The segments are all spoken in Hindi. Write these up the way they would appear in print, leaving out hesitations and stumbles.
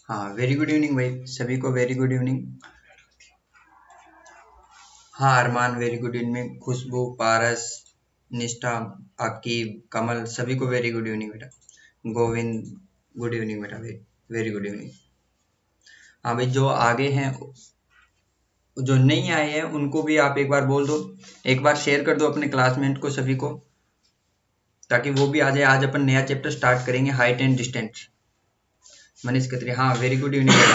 हाँ, वेरी गुड इवनिंग भाई, सभी को वेरी गुड इवनिंग। हाँ, अरमान वेरी गुड इवनिंग, खुशबू, पारस, निष्ठा, आकिब, कमल, सभी को वेरी गुड इवनिंग बेटा। गोविंद, गुड इवनिंग बेटा, वेरी गुड इवनिंग। हाँ भाई, जो आगे हैं, जो नहीं आए हैं उनको भी आप एक बार बोल दो, एक बार शेयर कर दो अपने क्लासमेट को, सभी को, ताकि वो भी आ जाए। आज अपन नया चैप्टर स्टार्ट करेंगे, height and distance. Manish Khatri, हाँ वेरी गुड इवनिंग बेटा।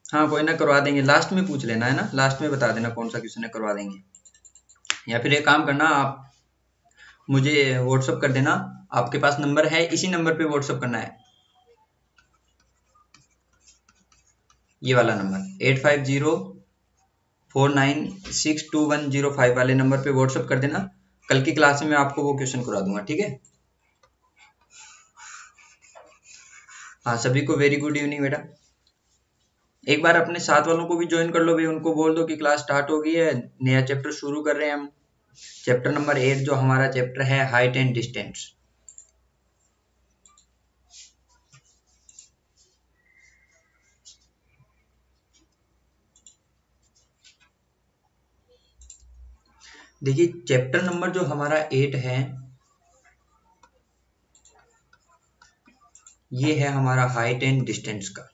हाँ कोई ना, करवा देंगे, लास्ट में पूछ लेना है ना, लास्ट में बता देना कौन सा क्वेश्चन है, करवा देंगे। या फिर एक काम करना, आप मुझे व्हाट्सअप कर देना, आपके पास नंबर है, इसी नंबर पे व्हाट्सअप करना है, ये वाला नंबर 8504962105 वाले नंबर पे व्हाट्सअप कर देना। कल की क्लास में मैं आपको वो क्वेश्चन करवा दूंगा, ठीक है। हाँ, सभी को वेरी गुड इवनिंग बेटा। एक बार अपने साथ वालों को भी ज्वाइन कर लो भाई, उनको बोल दो कि क्लास स्टार्ट हो गई है, नया चैप्टर शुरू कर रहे हैं हम, चैप्टर नंबर 8, जो हमारा चैप्टर है हाइट एंड डिस्टेंस। देखिए, चैप्टर नंबर जो हमारा 8 है, ये है हमारा हाइट एंड डिस्टेंस का,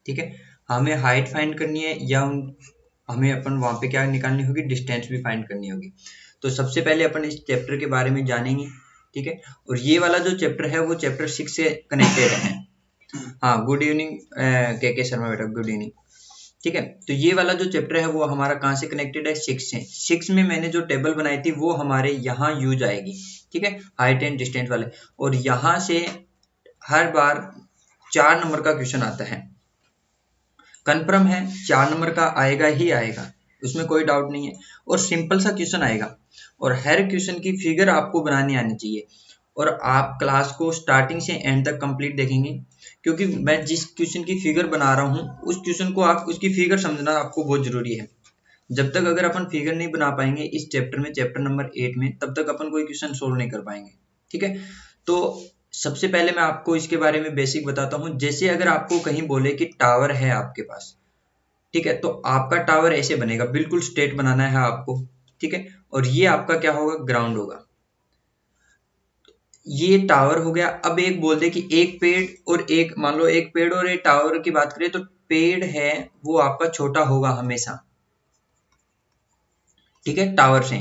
ठीक है। हमें हाइट फाइंड करनी है, या हमें अपन वहां पे क्या निकालनी होगी, डिस्टेंस भी फाइंड करनी होगी। तो सबसे पहले अपन इस चैप्टर के बारे में जानेंगे, ठीक है। और ये वाला जो चैप्टर है वो चैप्टर 6 से कनेक्टेड है। हाँ, गुड इवनिंग के शर्मा बेटा, गुड इवनिंग, ठीक है। तो ये वाला जो चैप्टर है वो हमारा कहाँ से कनेक्टेड है, 6 से। 6 में मैंने जो टेबल बनाई थी वो हमारे यहाँ यूज आएगी, ठीक है, हाइट एंड डिस्टेंस वाले। और यहाँ से हर बार 4 नंबर का क्वेश्चन आता है, कन्फर्म है, 4 नंबर का आएगा ही आएगा, उसमें कोई डाउट नहीं है। और सिंपल सा क्वेश्चन आएगा, और हर क्वेश्चन की फिगर आपको बनानी आनी चाहिए। और आप क्लास को स्टार्टिंग से एंड तक कंप्लीट देखेंगे, क्योंकि मैं जिस क्वेश्चन की फिगर बना रहा हूँ उस क्वेश्चन को आप उसकी फिगर समझना आपको बहुत जरूरी है। जब तक अगर अपन फिगर नहीं बना पाएंगे इस चैप्टर में, चैप्टर नंबर 8 में, तब तक अपन कोई क्वेश्चन सोल्व नहीं कर पाएंगे, ठीक है। तो सबसे पहले मैं आपको इसके बारे में बेसिक बताता हूँ। जैसे अगर आपको कहीं बोले कि टावर है आपके पास, ठीक है, तो आपका टावर ऐसे बनेगा, बिल्कुल स्ट्रेट बनाना है आपको, ठीक है। और ये आपका क्या होगा, ग्राउंड होगा, ये टावर हो गया। अब एक बोल दे कि एक पेड़ और एक, मान लो एक पेड़ और एक टावर की बात करें, तो पेड़ है वो आपका छोटा होगा हमेशा, ठीक है, टावर से,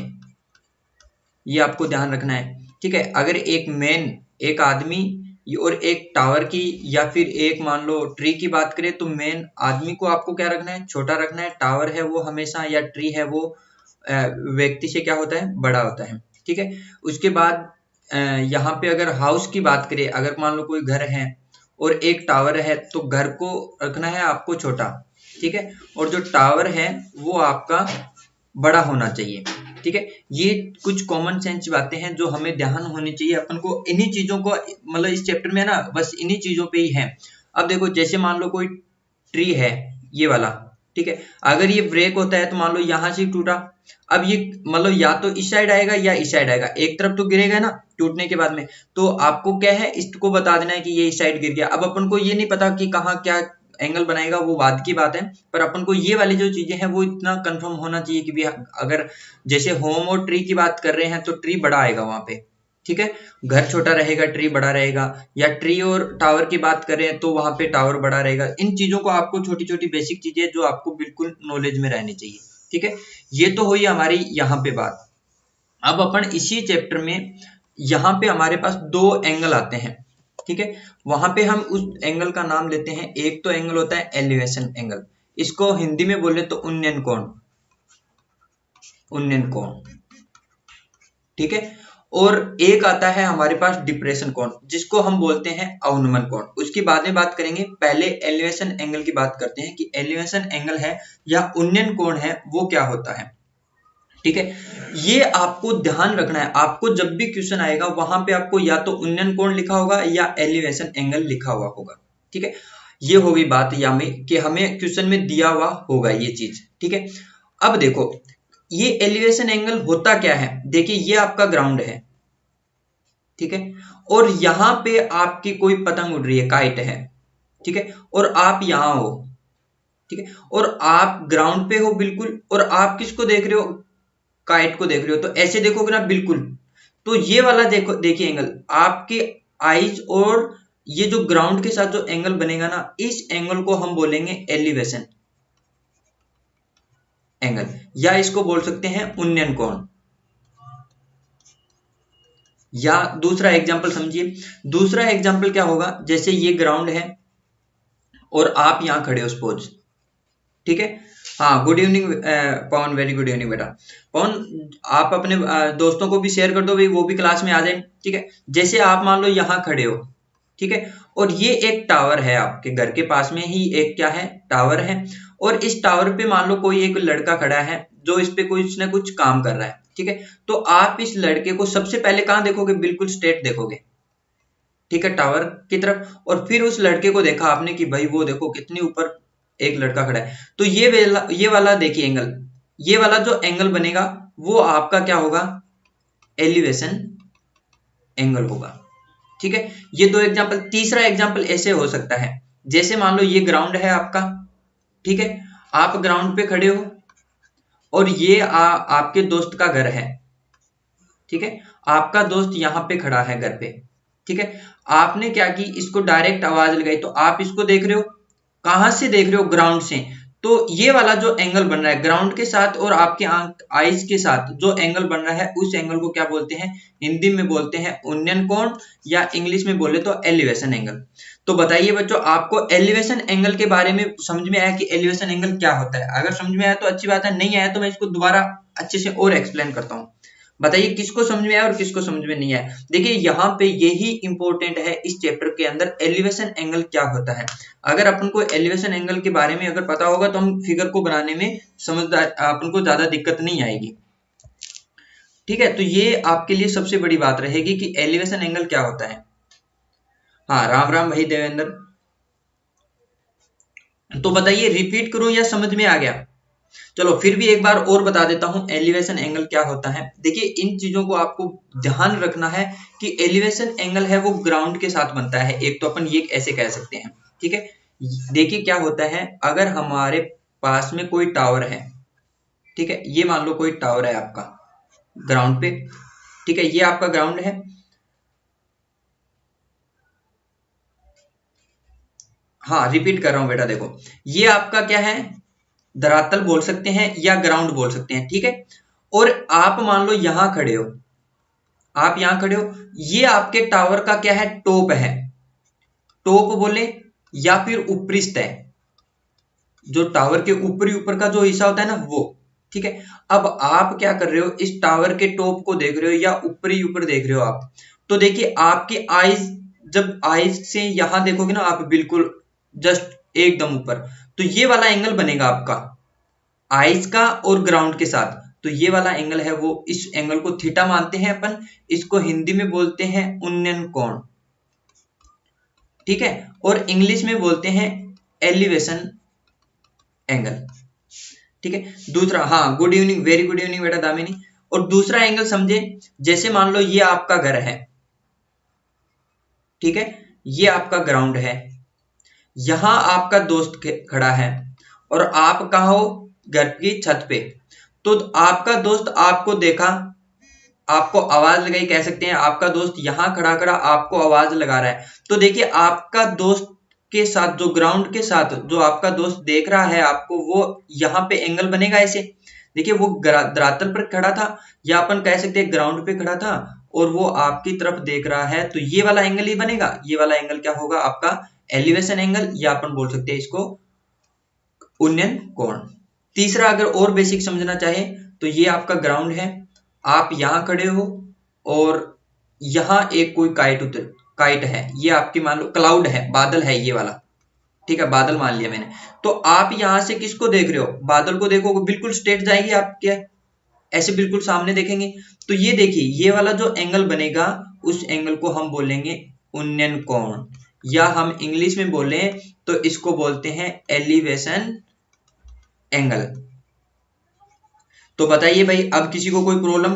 ये आपको ध्यान रखना है, ठीक है। अगर एक आदमी और एक टावर की, या फिर एक मान लो ट्री की बात करें, तो मेन आदमी को आपको क्या रखना है, छोटा रखना है। टावर है वो हमेशा, या ट्री है वो व्यक्ति से क्या होता है, बड़ा होता है, ठीक है। उसके बाद यहाँ पे अगर हाउस की बात करें, अगर मान लो कोई घर है और एक टावर है, तो घर को रखना है आपको छोटा, ठीक है। और जो टावर है वो आपका बड़ा होना चाहिए, ठीक है। ये कुछ कॉमन सेंस बातें हैं जो हमें ध्यान होनी चाहिए अपन को, इन्हीं चीजों को, मतलब इस चैप्टर में ना बस इन्हीं चीजों पे ही है। अब देखो, जैसे मान लो कोई ट्री है ये वाला, ठीक है, अगर ये ब्रेक होता है तो मान लो यहाँ से टूटा, अब ये मतलब या तो इस साइड आएगा या इस साइड आएगा, एक तरफ तो गिरेगा ना टूटने के बाद में। तो आपको क्या है, इसको बता देना है कि ये इस साइड गिर गया। अब अपन को ये नहीं पता कि कहाँ क्या एंगल बनाएगा, वो बाद की बात है, पर अपन को ये वाली जो चीजें हैं वो इतना कंफर्म होना चाहिए कि भी अगर जैसे होम और ट्री की बात कर रहे हैं तो ट्री बड़ा आएगा वहां पे, ठीक है, घर छोटा रहेगा, ट्री बड़ा रहेगा। या ट्री और टावर की बात करें तो वहां पे टावर बड़ा रहेगा। इन चीजों को आपको, छोटी छोटी बेसिक चीजें जो आपको बिल्कुल नॉलेज में रहनी चाहिए, ठीक है। ये तो हुई हमारी यहाँ पे बात। अब अपन इसी चैप्टर में यहाँ पे हमारे पास 2 एंगल आते हैं, ठीक है। वहां पे हम उस एंगल का नाम लेते हैं, एक तो एंगल होता है एलिवेशन एंगल, इसको हिंदी में बोले तो उन्नयन कोण, उन्नयन कोण, ठीक है। और एक आता है हमारे पास डिप्रेशन कोण, जिसको हम बोलते हैं अवनमन कोण। उसकी बाद में बात करेंगे, पहले एलिवेशन एंगल की बात करते हैं कि एलिवेशन एंगल है या उन्नयन कोण है वो क्या होता है, ठीक है। ये आपको ध्यान रखना है, आपको जब भी क्वेश्चन आएगा वहां पे आपको या तो उन्नयन कोण लिखा होगा या एलिवेशन एंगल लिखा हुआ होगा, ठीक है। ये होगी बात या में कि हमें क्वेश्चन में दिया हुआ होगा ये चीज, ठीक है। अब देखो, ये एलिवेशन एंगल होता क्या है, देखिए ये आपका ग्राउंड है, ठीक है, और यहां पे आपकी कोई पतंग उड़ रही है, काइट है, ठीक है, और आप यहां हो, ठीक है, और आप ग्राउंड पे हो बिल्कुल, और आप किसको देख रहे हो, काइट को देख रहे हो, तो ऐसे देखोगे ना बिल्कुल, तो ये वाला देखो, देखिए एंगल आपके आईज और ये जो ग्राउंड के साथ जो एंगल बनेगा ना, इस एंगल को हम बोलेंगे एलिवेशन एंगल, या इसको बोल सकते हैं उन्नयन कोण। या दूसरा एग्जांपल समझिए, दूसरा एग्जांपल क्या होगा, जैसे ये ग्राउंड है और आप यहां खड़े हो सपोज, ठीक है। हाँ, गुड इवनिंग पवन, वेरी गुड इवनिंग बेटा। पवन आप अपने दोस्तों को भी शेयर कर दो भाई, वो भी क्लास में आ जाए, ठीक है। जैसे आप मान लो यहाँ खड़े हो, ठीक है, और ये एक टावर है, आपके घर के पास में ही एक क्या है, टावर है, और इस टावर पे मान लो कोई एक लड़का खड़ा है जो इस पे कुछ ना कुछ काम कर रहा है, ठीक है। तो आप इस लड़के को सबसे पहले कहाँ देखोगे, बिल्कुल स्ट्रेट देखोगे, ठीक है, टावर की तरफ, और फिर उस लड़के को देखा आपने कि भाई वो देखो कितनी ऊपर एक लड़का खड़ा है, तो ये वाला देखिए एंगल, ये वाला जो एंगल बनेगा वो आपका क्या होगा, एलिवेशन एंगल होगा, ठीक है। ये दो एग्जांपल। तीसरा एग्जांपल ऐसे हो सकता है, जैसे मान लो ये ग्राउंड है आपका, ठीक है, आप ग्राउंड पे खड़े हो और ये आपके दोस्त का घर है, ठीक है, आपका दोस्त यहाँ पे खड़ा है घर पे, ठीक है। आपने क्या की, इसको डायरेक्ट आवाज लगाई, तो आप इसको देख रहे हो, कहां से देख रहे हो, ग्राउंड से। तो ये वाला जो एंगल बन रहा है ग्राउंड के साथ और आपके आईज के साथ जो एंगल बन रहा है, उस एंगल को क्या बोलते हैं, हिंदी में बोलते हैं उन्नयन कोण, या इंग्लिश में बोले तो एलिवेशन एंगल। तो बताइए बच्चों, आपको एलिवेशन एंगल के बारे में समझ में आया कि एलिवेशन एंगल क्या होता है? अगर समझ में आया तो अच्छी बात है, नहीं आया तो मैं इसको दोबारा अच्छे से और एक्सप्लेन करता हूँ। बताइए किसको समझ में आया और किसको समझ में नहीं आया। देखिए यहाँ पे यही इंपॉर्टेंट है इस चैप्टर के अंदर, एलिवेशन एंगल क्या होता है। अगर अपन को एलिवेशन एंगल के बारे में अगर पता होगा तो हम फिगर को बनाने में समझदार, अपन को ज्यादा दिक्कत नहीं आएगी, ठीक है। तो ये आपके लिए सबसे बड़ी बात रहेगी कि एलिवेशन एंगल क्या होता है। हाँ, राम राम भाई देवेंद्र। तो बताइए रिपीट करूं या समझ में आ गया? चलो फिर भी एक बार और बता देता हूं एलिवेशन एंगल क्या होता है। देखिए इन चीजों को आपको ध्यान रखना है कि एलिवेशन एंगल है वो ग्राउंड के साथ बनता है, एक तो अपन ये ऐसे कह सकते हैं, ठीक है। देखिए क्या होता है, अगर हमारे पास में कोई टावर है, ठीक है, ये मान लो कोई टावर है आपका ग्राउंड पे, ठीक है, ये आपका ग्राउंड है। हाँ रिपीट कर रहा हूं बेटा, देखो ये आपका क्या है, धरातल बोल सकते हैं या ग्राउंड बोल सकते हैं, ठीक है। और आप मान लो यहां खड़े हो, आप यहां खड़े हो, ये आपके टावर का क्या है, टॉप है, टॉप बोले या फिर ऊपरी सतह, जो टावर के ऊपरी ऊपर का जो हिस्सा होता है ना वो, ठीक है। अब आप क्या कर रहे हो, इस टावर के टॉप को देख रहे हो या ऊपरी ऊपर देख रहे हो आप, तो देखिए आपकी आईज, जब आईज से यहां देखोगे ना आप बिल्कुल जस्ट एकदम ऊपर, तो ये वाला एंगल बनेगा आपका आईज का और ग्राउंड के साथ। तो ये वाला एंगल है वो, इस एंगल को थीटा मानते हैं अपन, इसको हिंदी में बोलते हैं उन्नयन कोण, ठीक है, और इंग्लिश में बोलते हैं एलिवेशन एंगल, ठीक है। दूसरा, हाँ good evening, very good evening बेटा दामिनी। और दूसरा एंगल समझे, जैसे मान लो ये आपका घर है, ठीक है, ये आपका ग्राउंड है, यहां आपका दोस्त खड़ा है और आप कहाँ हो, घर की छत पे। तो आपका दोस्त आपको देखा, आपको आवाज लगाई, कह सकते हैं आपका दोस्त यहां खड़ा खड़ा आपको आवाज लगा रहा है। तो देखिए आपका दोस्त के साथ, जो ग्राउंड के साथ जो आपका दोस्त देख रहा है आपको, वो यहाँ पे एंगल बनेगा ऐसे। देखिए वो धरातल पर खड़ा था, या अपन कह सकते हैं ग्राउंड पे खड़ा था, और वो आपकी तरफ देख रहा है, तो ये वाला एंगल ही बनेगा। ये वाला एंगल क्या होगा आपका, एलिवेशन एंगल, या अपन बोल सकते हैं इसको उन्नयन कोण। तीसरा अगर और बेसिक समझना चाहे तो ये आपका ग्राउंड है, आप यहां खड़े हो और यहां एक कोई काइट है, ये आपकी मान लो क्लाउड है, बादल है ये वाला, ठीक है, बादल मान लिया मैंने। तो आप यहां से किसको देख रहे हो, बादल को देखोगे, बिल्कुल स्ट्रेट जाएगी आप, क्या ऐसे बिल्कुल सामने देखेंगे। तो ये देखिए ये वाला जो एंगल बनेगा, उस एंगल को हम बोलेंगे उन्नयन कोण, या हम इंग्लिश में बोले तो इसको बोलते हैं एलिवेशन एंगल। तो बताइए भाई, अब किसी को कोई प्रॉब्लम?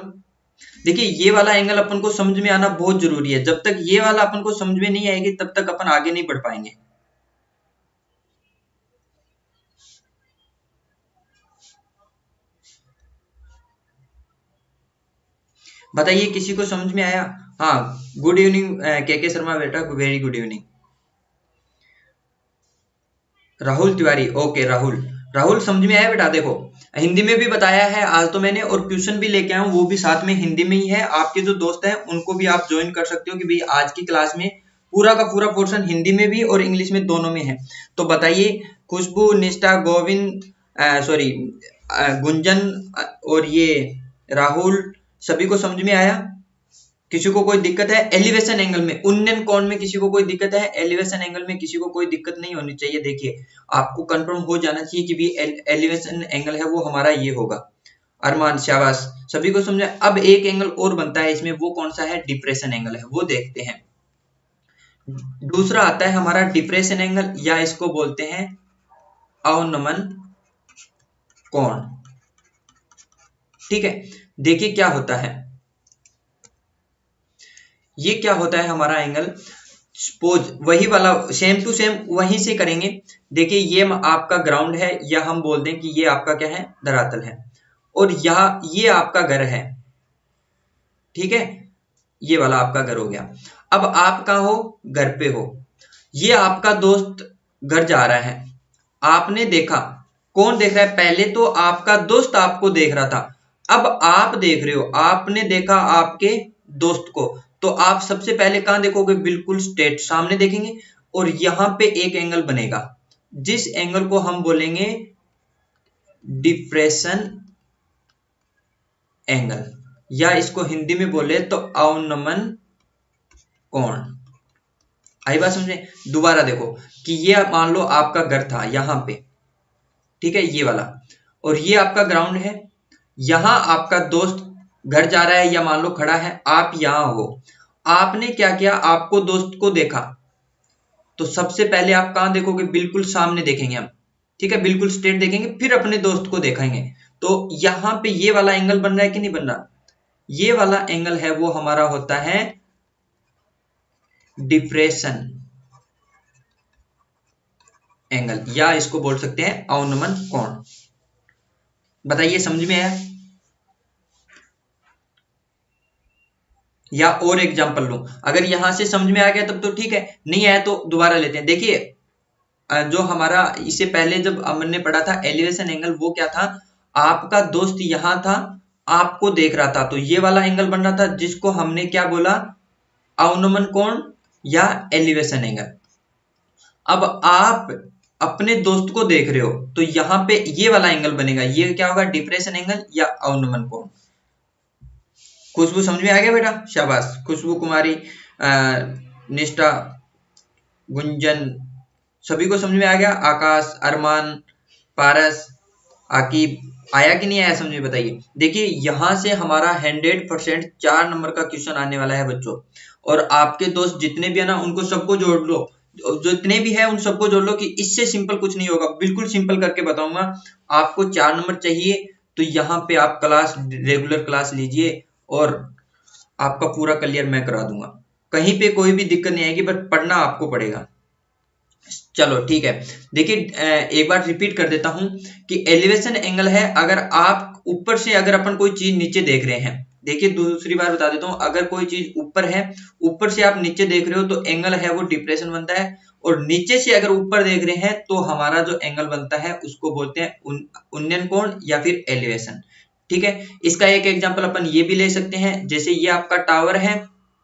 देखिए, ये वाला एंगल अपन को समझ में आना बहुत जरूरी है। जब तक ये वाला अपन को समझ में नहीं आएगी तब तक अपन आगे नहीं बढ़ पाएंगे। बताइए, किसी को समझ में आया? हाँ, गुड इवनिंग के शर्मा बेटा, very good evening. Rahul Tiwari, okay Rahul. Rahul समझ में आया बेटा? देखो, हिंदी में भी बताया है आज तो मैंने, और क्वेश्चन भी लेके आया हूँ, वो भी साथ में हिंदी में ही है। आपके जो दोस्त हैं उनको भी आप ज्वाइन कर सकते हो कि भाई आज की क्लास में पूरा का पूरा पोर्शन हिंदी में भी और इंग्लिश में दोनों में है। तो बताइए, खुशबू, निष्ठा, गोविंद, सॉरी गुंजन और ये राहुल, सभी को समझ में आया? किसी को कोई दिक्कत है? एलिवेशन एंगल में, उन्नयन कोण में किसी को कोई दिक्कत है? एलिवेशन एंगल में किसी को कोई दिक्कत नहीं होनी चाहिए। देखिए, आपको कंफर्म हो जाना चाहिए कि भी एलिवेशन एंगल है वो हमारा ये होगा। अरमान, शाबाश, सभी को समझा। अब एक एंगल और बनता है इसमें, वो कौन सा है? डिप्रेशन एंगल है, वो देखते हैं। दूसरा आता है हमारा डिप्रेशन एंगल, या इसको बोलते हैं अवनमन कोण। ठीक है, देखिए क्या होता है। ये क्या होता है हमारा एंगल? सपोज वही वाला सेम टू सेम वहीं से करेंगे। देखिए, ये आपका ग्राउंड है, या हम बोल दें कि ये आपका क्या है? धरातल है, और यहाँ ये आपका घर है। ठीक है, ये वाला आपका घर हो गया। अब आप कहाँ हो? घर पे हो। ये आपका दोस्त घर जा रहा है, आपने देखा। कौन देख रहा है? पहले तो आपका दोस्त आपको देख रहा था, अब आप देख रहे हो, आपने देखा आपके दोस्त को। तो आप सबसे पहले कहां देखोगे? बिल्कुल स्ट्रेट सामने देखेंगे, और यहां पे एक एंगल बनेगा, जिस एंगल को हम बोलेंगे डिप्रेशन एंगल, या इसको हिंदी में बोले तो अवनमन कोण। आई बात समझे? दोबारा देखो कि ये मान लो आपका घर था यहां पे, ठीक है, ये वाला, और ये आपका ग्राउंड है। यहां आपका दोस्त घर जा रहा है, या मान लो खड़ा है, आप यहां हो। आपने क्या किया? आपको दोस्त को देखा, तो सबसे पहले आप कहां देखोगे? बिल्कुल सामने देखेंगे हम। ठीक है, बिल्कुल स्ट्रेट देखेंगे, फिर अपने दोस्त को देखेंगे। तो यहां पे ये वाला एंगल बन रहा है कि नहीं बन रहा? ये वाला एंगल है वो हमारा होता है डिप्रेशन एंगल, या इसको बोल सकते हैं अवनमन कोण। बताइए, समझ में आया? या और एग्जांपल लूं? अगर यहां से समझ में आ गया तब तो ठीक है, नहीं आया तो दोबारा लेते हैं। देखिए, जो हमारा इससे पहले जब हमने पढ़ा था एलिवेशन एंगल, वो क्या था? आपका दोस्त यहां था, आपको देख रहा था, तो ये वाला एंगल बन रहा था, जिसको हमने क्या बोला? अवनमन कोण या एलिवेशन एंगल। अब आप अपने दोस्त को देख रहे हो, तो यहां पे ये वाला एंगल बनेगा, ये क्या होगा? डिप्रेशन एंगल या अवनमन कोण। खुशबू समझ में आ गया बेटा? शाबाश, खुशबू कुमारी, निष्ठा, गुंजन, सभी को समझ में आ गया? आकाश, अरमान, पारस, आकिब, आया कि नहीं आया समझ में? बताइए। देखिए, यहां से हमारा 100% 4 नंबर का क्वेश्चन आने वाला है बच्चों, और आपके दोस्त जितने भी है ना, उनको सबको जोड़ लो, जितने भी है उन सबको जोड़ लो, कि इससे सिंपल कुछ नहीं होगा, बिल्कुल सिंपल करके बताऊंगा। आपको 4 नंबर चाहिए तो यहाँ पे आप क्लास, रेगुलर क्लास लीजिए, और आपका पूरा क्लियर मैं करा दूंगा। कहीं पे कोई भी दिक्कत नहीं आएगी, बट पढ़ना आपको पड़ेगा। चलो ठीक है, देखिए एक बार रिपीट कर देता हूं कि एलिवेशन एंगल है, अगर आप ऊपर से, अगर अपन कोई चीज नीचे देख रहे हैं। देखिए, दूसरी बार बता देता हूं, अगर कोई चीज ऊपर है, ऊपर से आप नीचे देख रहे हो, तो एंगल है वो डिप्रेशन बनता है। और नीचे से अगर ऊपर देख रहे हैं, तो हमारा जो एंगल बनता है उसको बोलते हैं उन्नयन कोण या फिर एलिवेशन। ठीक है, इसका एक एग्जांपल अपन ये भी ले सकते हैं, जैसे ये आपका टावर है,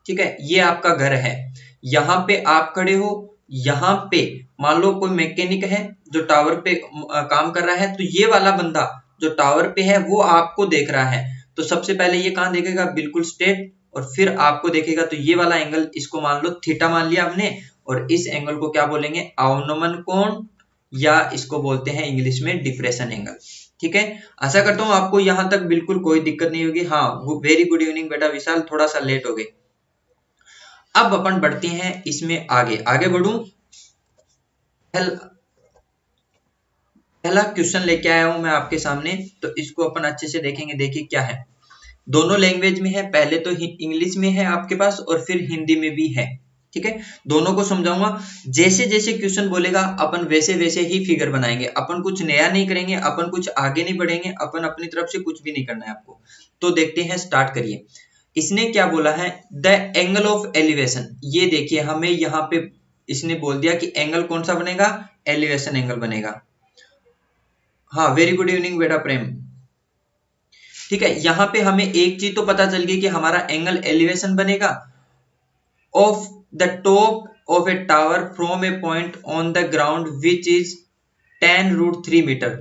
ठीक है, ये आपका घर है, यहाँ पे आप खड़े हो, यहाँ पे मान लो कोई मैकेनिक है जो टावर पे काम कर रहा है, तो ये वाला बंदा जो टावर पे है वो आपको देख रहा है। तो सबसे पहले ये कहां देखेगा? बिल्कुल स्ट्रेट, और फिर आपको देखेगा। तो ये वाला एंगल, इसको मान लो थीटा मान लिया हमने, और इस एंगल को क्या बोलेंगे? अवनमन कोण, या इसको बोलते हैं इंग्लिश में डिप्रेशन एंगल। ठीक है, आशा करता हूं आपको यहां तक बिल्कुल कोई दिक्कत नहीं होगी। हाँ, वेरी गुड इवनिंग बेटा विशाल, थोड़ा सा लेट हो गए। अब अपन बढ़ते हैं इसमें आगे, आगे बढ़ू। पहला क्वेश्चन लेके आया हूं मैं आपके सामने, तो इसको अपन अच्छे से देखेंगे। देखिए क्या है, दोनों लैंग्वेज में है, पहले तो इंग्लिश में है आपके पास और फिर हिंदी में भी है। ठीक है, दोनों को समझाऊंगा। जैसे जैसे क्वेश्चन बोलेगा अपन वैसे वैसे ही फिगर बनाएंगे, अपन कुछ नया नहीं करेंगे, अपन कुछ आगे नहीं बढ़ेंगे, अपन अपनी तरफ से कुछ भी नहीं करना है आपको। तो देखते हैं, स्टार्ट करिए। इसने क्या बोला है, द एंगल ऑफ एलिवेशन। ये देखिए हमें यहाँ पे इसने बोल दिया कि एंगल कौन सा बनेगा, एलिवेशन एंगल बनेगा। हाँ, वेरी गुड इवनिंग बेटा प्रेम। ठीक है, यहाँ पे हमें एक चीज तो पता चल गई कि हमारा एंगल एलिवेशन बनेगा of the top of a tower from a point on the ground which is 10√3 metre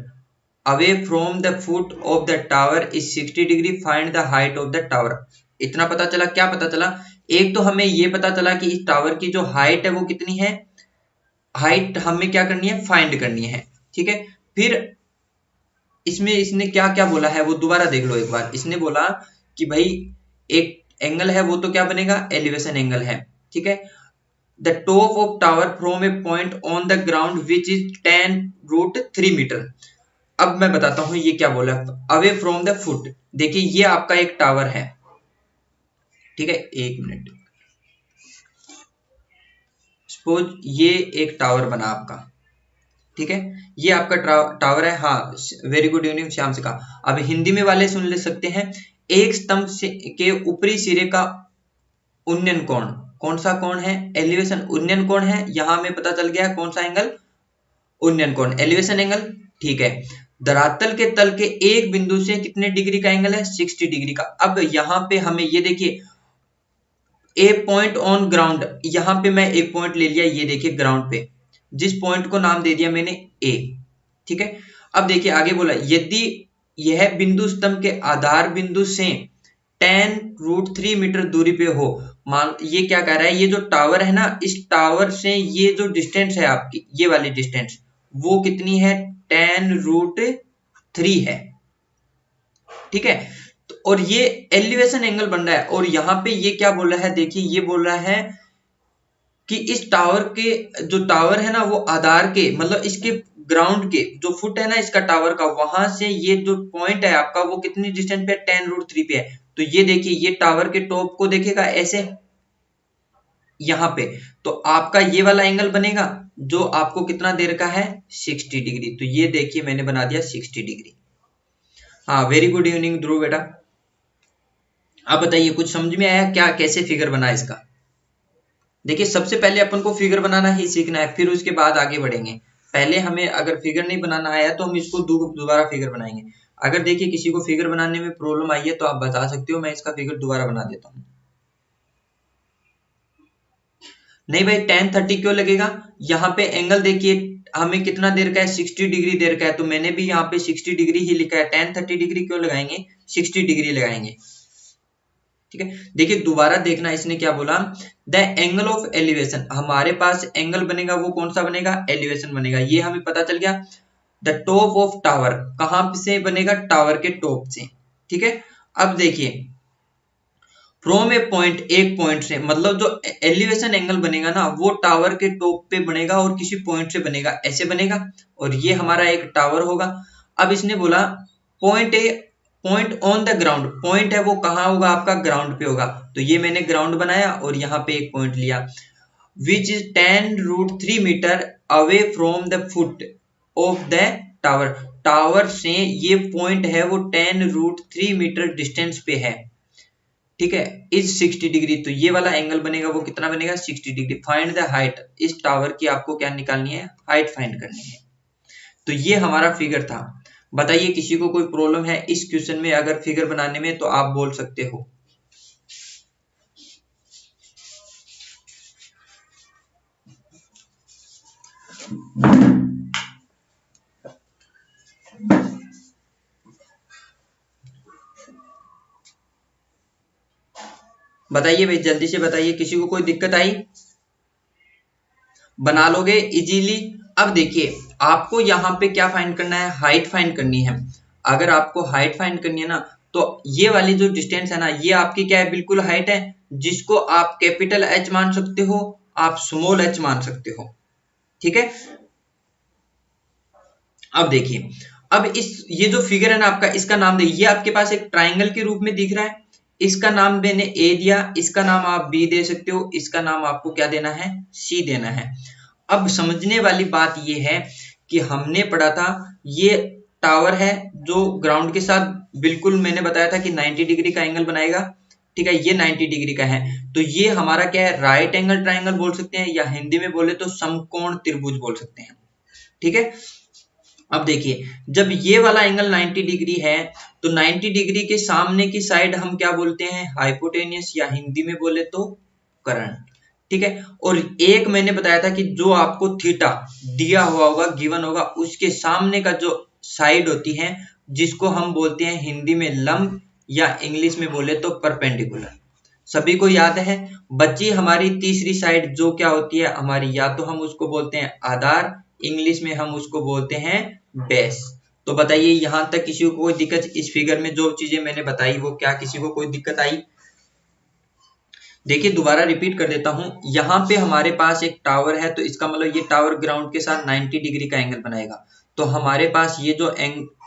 away from the foot of the tower is 60 degree, find the height of the tower. इतना पता चला। क्या पता चला, एक तो हमें ये पता चला कि इस टावर की जो हाइट है वो कितनी है, हाइट हमें क्या करनी है, फाइंड करनी है। ठीक है, फिर इसमें इसने क्या क्या बोला है वो दोबारा देख लो एक बार। इसने बोला कि भाई एक एंगल है वो तो क्या बनेगा, एलिवेशन एंगल है। ठीक है, the top of tower from a point on the ground which is 10√3 metre. अब मैं बताता हूं ये क्या बोला, अवे फ्रॉम द फुट। देखिए ये आपका एक टावर है। ठीक है, एक मिनट, सपोज ये एक टावर बना आपका। ठीक है, ये आपका टावर है। हाँ, वेरी गुड इवनिंग श्याम से कहा। अब हिंदी में वाले सुन ले सकते हैं। एक स्तंभ से के ऊपरी सिरे का उन्नयन कोण, कौन सा कोण है, एलिवेशन उन्नयन कोण है। यहां हमें पता चल गया कौन सा एंगल, उन्नयन कोण, एलिवेशन एंगल। ठीक है, धरातल के तल के एक बिंदु से कितने डिग्री का एंगल है, 60 डिग्री का। अब यहाँ पे हमें ये देखिए, ए पॉइंट ऑन ग्राउंड, यहां पे मैं एक पॉइंट ले लिया, ये देखिए ग्राउंड पे, जिस पॉइंट को नाम दे दिया मैंने ए। ठीक है, अब देखिए आगे बोला, यदि यह बिंदु स्तंभ के आधार बिंदु से 10√3 मीटर दूरी पे हो। मान ये क्या कह रहा है, ये जो टावर है ना, इस टावर से ये जो डिस्टेंस है आपकी, ये वाली डिस्टेंस वो कितनी है, 10√3 है। ठीक है, और ये एलिवेशन एंगल बन रहा है। और यहाँ पे ये क्या बोल रहा है, देखिए ये बोल रहा है कि इस टावर के, जो टावर है ना वो आधार के, मतलब इसके ग्राउंड के जो फुट है ना इसका टावर का, वहां से ये जो पॉइंट है आपका वो कितनी डिस्टेंस पे, 10√3 पे है। तो ये देखिए ये टावर के टॉप को देखेगा ऐसे यहाँ पे, तो आपका ये वाला एंगल बनेगा जो आपको कितना दे रखा है, 60 डिग्री। तो ये देखिए मैंने बना दिया 60 डिग्री। हाँ, वेरी गुड इवनिंग ध्रुव बेटा। अब बताइए कुछ समझ में आया क्या, कैसे फिगर बना इसका। देखिए सबसे पहले अपन को फिगर बनाना ही सीखना है, फिर उसके बाद आगे बढ़ेंगे। पहले हमें अगर फिगर नहीं बनाना आया तो हम इसको दोबारा फिगर बनाएंगे। अगर देखिए किसी को फिगर बनाने में प्रॉब्लम आई है तो आप बता सकते हो, मैं इसका फिगर दोबारा बना देता हूँ। नहीं भाई 10:30 क्यों लगेगा, यहाँ पे एंगल देखिए हमें कितना देर का है, 60 डिग्री देर का है, तो मैंने भी यहाँ पे 60 डिग्री ही लिखा है। 10:30 डिग्री क्यों लगाएंगे, 60 डिग्री लगाएंगे। ठीक है, देखिए दोबारा देखना इसने क्या बोला, द एंगल ऑफ एलिवेशन, हमारे पास एंगल बनेगा वो कौन सा बनेगा, एलिवेशन बनेगा। ये हमें पता चल गया। द टॉप ऑफ टावर, कहां से बनेगा, टावर के टॉप से। ठीक है, अब देखिए फ्रॉम ए पॉइंट, एक पॉइंट से, मतलब जो एलिवेशन एंगल बनेगा ना वो टावर के टॉप पे बनेगा और किसी पॉइंट से बनेगा, ऐसे बनेगा। और ये हमारा एक टावर होगा। अब इसने बोला point A, point on the ground, point है वो कहाँ होगा, आपका ग्राउंड पे होगा। तो ये मैंने ग्राउंड बनाया और यहाँ पे एक पॉइंट लिया, which is 10√3 metre away from the foot of the tower. Tower से ये पॉइंट है वो 10√3 मीटर डिस्टेंस पे है। ठीक है, इज 60 डिग्री। तो ये वाला एंगल बनेगा वो कितना बनेगा, 60 डिग्री। फाइंड द हाइट, इस टावर की आपको क्या निकालनी है, हाइट फाइंड करनी है। तो ये हमारा फिगर था। बताइए किसी को कोई प्रॉब्लम है इस क्वेश्चन में अगर फिगर बनाने में, तो आप बोल सकते हो। बताइए भाई जल्दी से बताइए, किसी को कोई दिक्कत आई, बना लोगे इजीली। अब देखिए आपको यहाँ पे क्या फाइंड करना है, हाइट फाइंड करनी है। अगर आपको हाइट फाइंड करनी है ना, तो ये वाली जो डिस्टेंस है ना, ये आपकी क्या है, बिल्कुल हाइट है, जिसको आप कैपिटल एच मान सकते हो, आप स्मॉल एच मान सकते हो। ठीक है, अब देखिए, अब ये जो फिगर है ना आपका, इसका नाम देखिए, ये आपके पास एक ट्राइंगल के रूप में दिख रहा है, इसका नाम मैंने ए दिया, इसका नाम आप बी दे सकते हो, इसका नाम आपको क्या देना है, सी देना है। अब समझने वाली बात ये है कि हमने पढ़ा था ये टावर है जो ग्राउंड के साथ बिल्कुल मैंने बताया था कि 90 डिग्री का एंगल बनाएगा, ठीक है, ये 90 डिग्री का है, तो ये हमारा क्या है, राइट एंगल ट्राइंगल बोल सकते हैं, या हिंदी में बोले तो समकोण त्रिभुज बोल सकते हैं, ठीक है। अब देखिए, जब ये वाला एंगल 90 डिग्री है तो 90 डिग्री के सामने की साइड हम क्या बोलते हैं, हाइपोटेनियस, या हिंदी में बोले तो कर्ण, ठीक है। और एक मैंने बताया था कि जो आपको थीटा दिया हुआ होगा, गिवन होगा, उसके सामने का जो साइड होती है जिसको हम बोलते हैं हिंदी में लंब, या इंग्लिश में बोले तो परपेंडिकुलर। सभी को याद है, बची हमारी तीसरी साइड जो क्या होती है हमारी, या तो हम उसको बोलते हैं आधार, इंग्लिश में हम उसको बोलते हैं बेस। तो बताइए यहां तक किसी को कोई दिक्कत, इस फिगर में जो चीजें मैंने बताई वो क्या किसी को कोई दिक्कत आई? देखिए दोबारा रिपीट कर देता हूं, यहाँ पे हमारे पास एक टावर है, तो इसका मतलब ये टावर ग्राउंड के साथ 90 डिग्री का एंगल बनाएगा, तो हमारे पास ये जो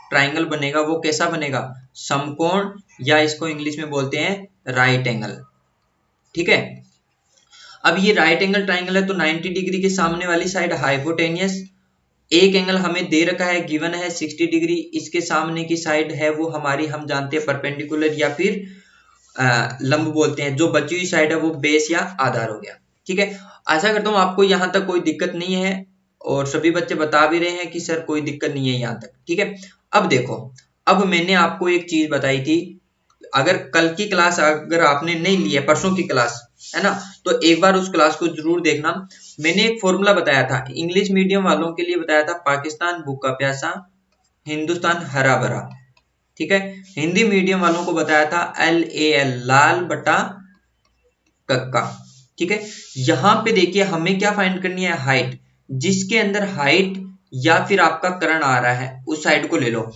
ट्राइंगल बनेगा वो कैसा बनेगा, समकोण, या इसको इंग्लिश में बोलते हैं राइट एंगल, ठीक है। अब ये राइट एंगल ट्राइंगल है तो 90 डिग्री के सामने वाली साइड हाइपोटेनियस, एक एंगल हमें दे रखा है, गिवन है 60 डिग्री, इसके सामने की साइड है वो हमारी हम जानते हैं परपेंडिकुलर या फिर लंब बोलते हैं, जो बची हुई साइड है वो बेस या आधार हो गया, ठीक है। आशा करता हूँ आपको यहाँ तक कोई दिक्कत नहीं है, और सभी बच्चे बता भी रहे हैं कि सर कोई दिक्कत नहीं है यहाँ तक, ठीक है। अब देखो, अब मैंने आपको एक चीज बताई थी, अगर कल की क्लास अगर आपने नहीं ली है, परसों की क्लास है ना, तो एक बार उस क्लास को जरूर देखना। मैंने एक फॉर्मूला बताया था, इंग्लिश मीडियम वालों के लिए बताया था, पाकिस्तान भूखा प्यासा, हिंदुस्तान हरा भरा, ठीक है। हिंदी मीडियम वालों को बताया था LAL, लाल बटा कक्का, ठीक है। यहां पे देखिए हमें क्या फाइंड करनी है, हाइट, जिसके अंदर हाइट या फिर आपका कर्ण आ रहा है उस साइड को ले लो।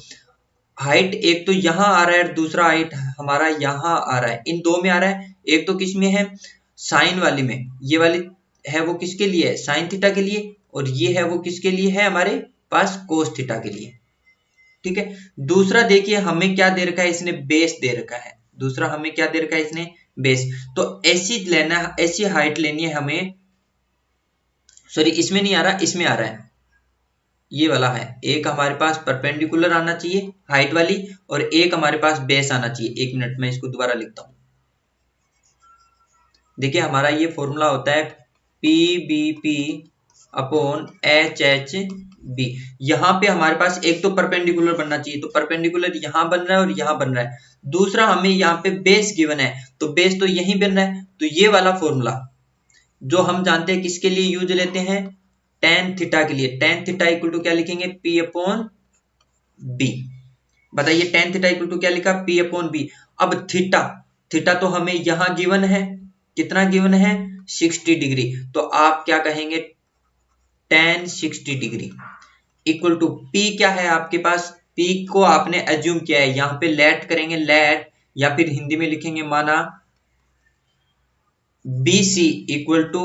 हाइट एक तो यहाँ आ रहा है, दूसरा हाइट हमारा यहाँ आ रहा है, इन दो में आ रहा है, एक तो किस में है, साइन वाली में, ये वाली है वो किसके लिए है, साइन थीटा के लिए, और ये है वो किसके लिए है, हमारे पास कोस थीटा के लिए, ठीक है। दूसरा देखिए हमें क्या दे रखा है, इसने बेस दे रखा है, दूसरा हमें क्या दे रखा है, इसने बेस, तो ऐसी लेना, ऐसी हाइट लेनी है हमें, सॉरी इसमें नहीं आ रहा, इसमें आ रहा है, ये वाला है, एक हमारे पास परपेंडिकुलर आना चाहिए हाइट वाली, और एक हमारे पास बेस आना चाहिए। एक मिनट में इसको दोबारा लिखता हूं, देखिए हमारा ये फॉर्मूला होता है PBP अपॉन HHB। यहाँ पे हमारे पास एक तो परपेंडिकुलर बनना चाहिए, तो परपेंडिकुलर यहाँ बन रहा है और यहाँ बन रहा है, दूसरा हमें यहाँ पे बेस गिवन है, तो बेस तो यहीं बन रहा है, तो ये वाला फॉर्मूला जो हम जानते हैं किसके लिए यूज लेते हैं, टेन थीटा के लिए, टेन थीटा इक्वल टू क्या लिखेंगे, P अपॉन बी। बताइए टेन थीटा इक्वल टू क्या लिखा, P अपॉन बी। अब थीटा, थीटा तो हमें यहां गिवन है, कितना गिवन है, 60 डिग्री, तो आप क्या कहेंगे, tan 60 degree equal to P क्या है आपके पास, P को आपने एज्यूम किया है, यहां पे लेट करेंगे, लेट, या फिर हिंदी में लिखेंगे माना BC इक्वल टू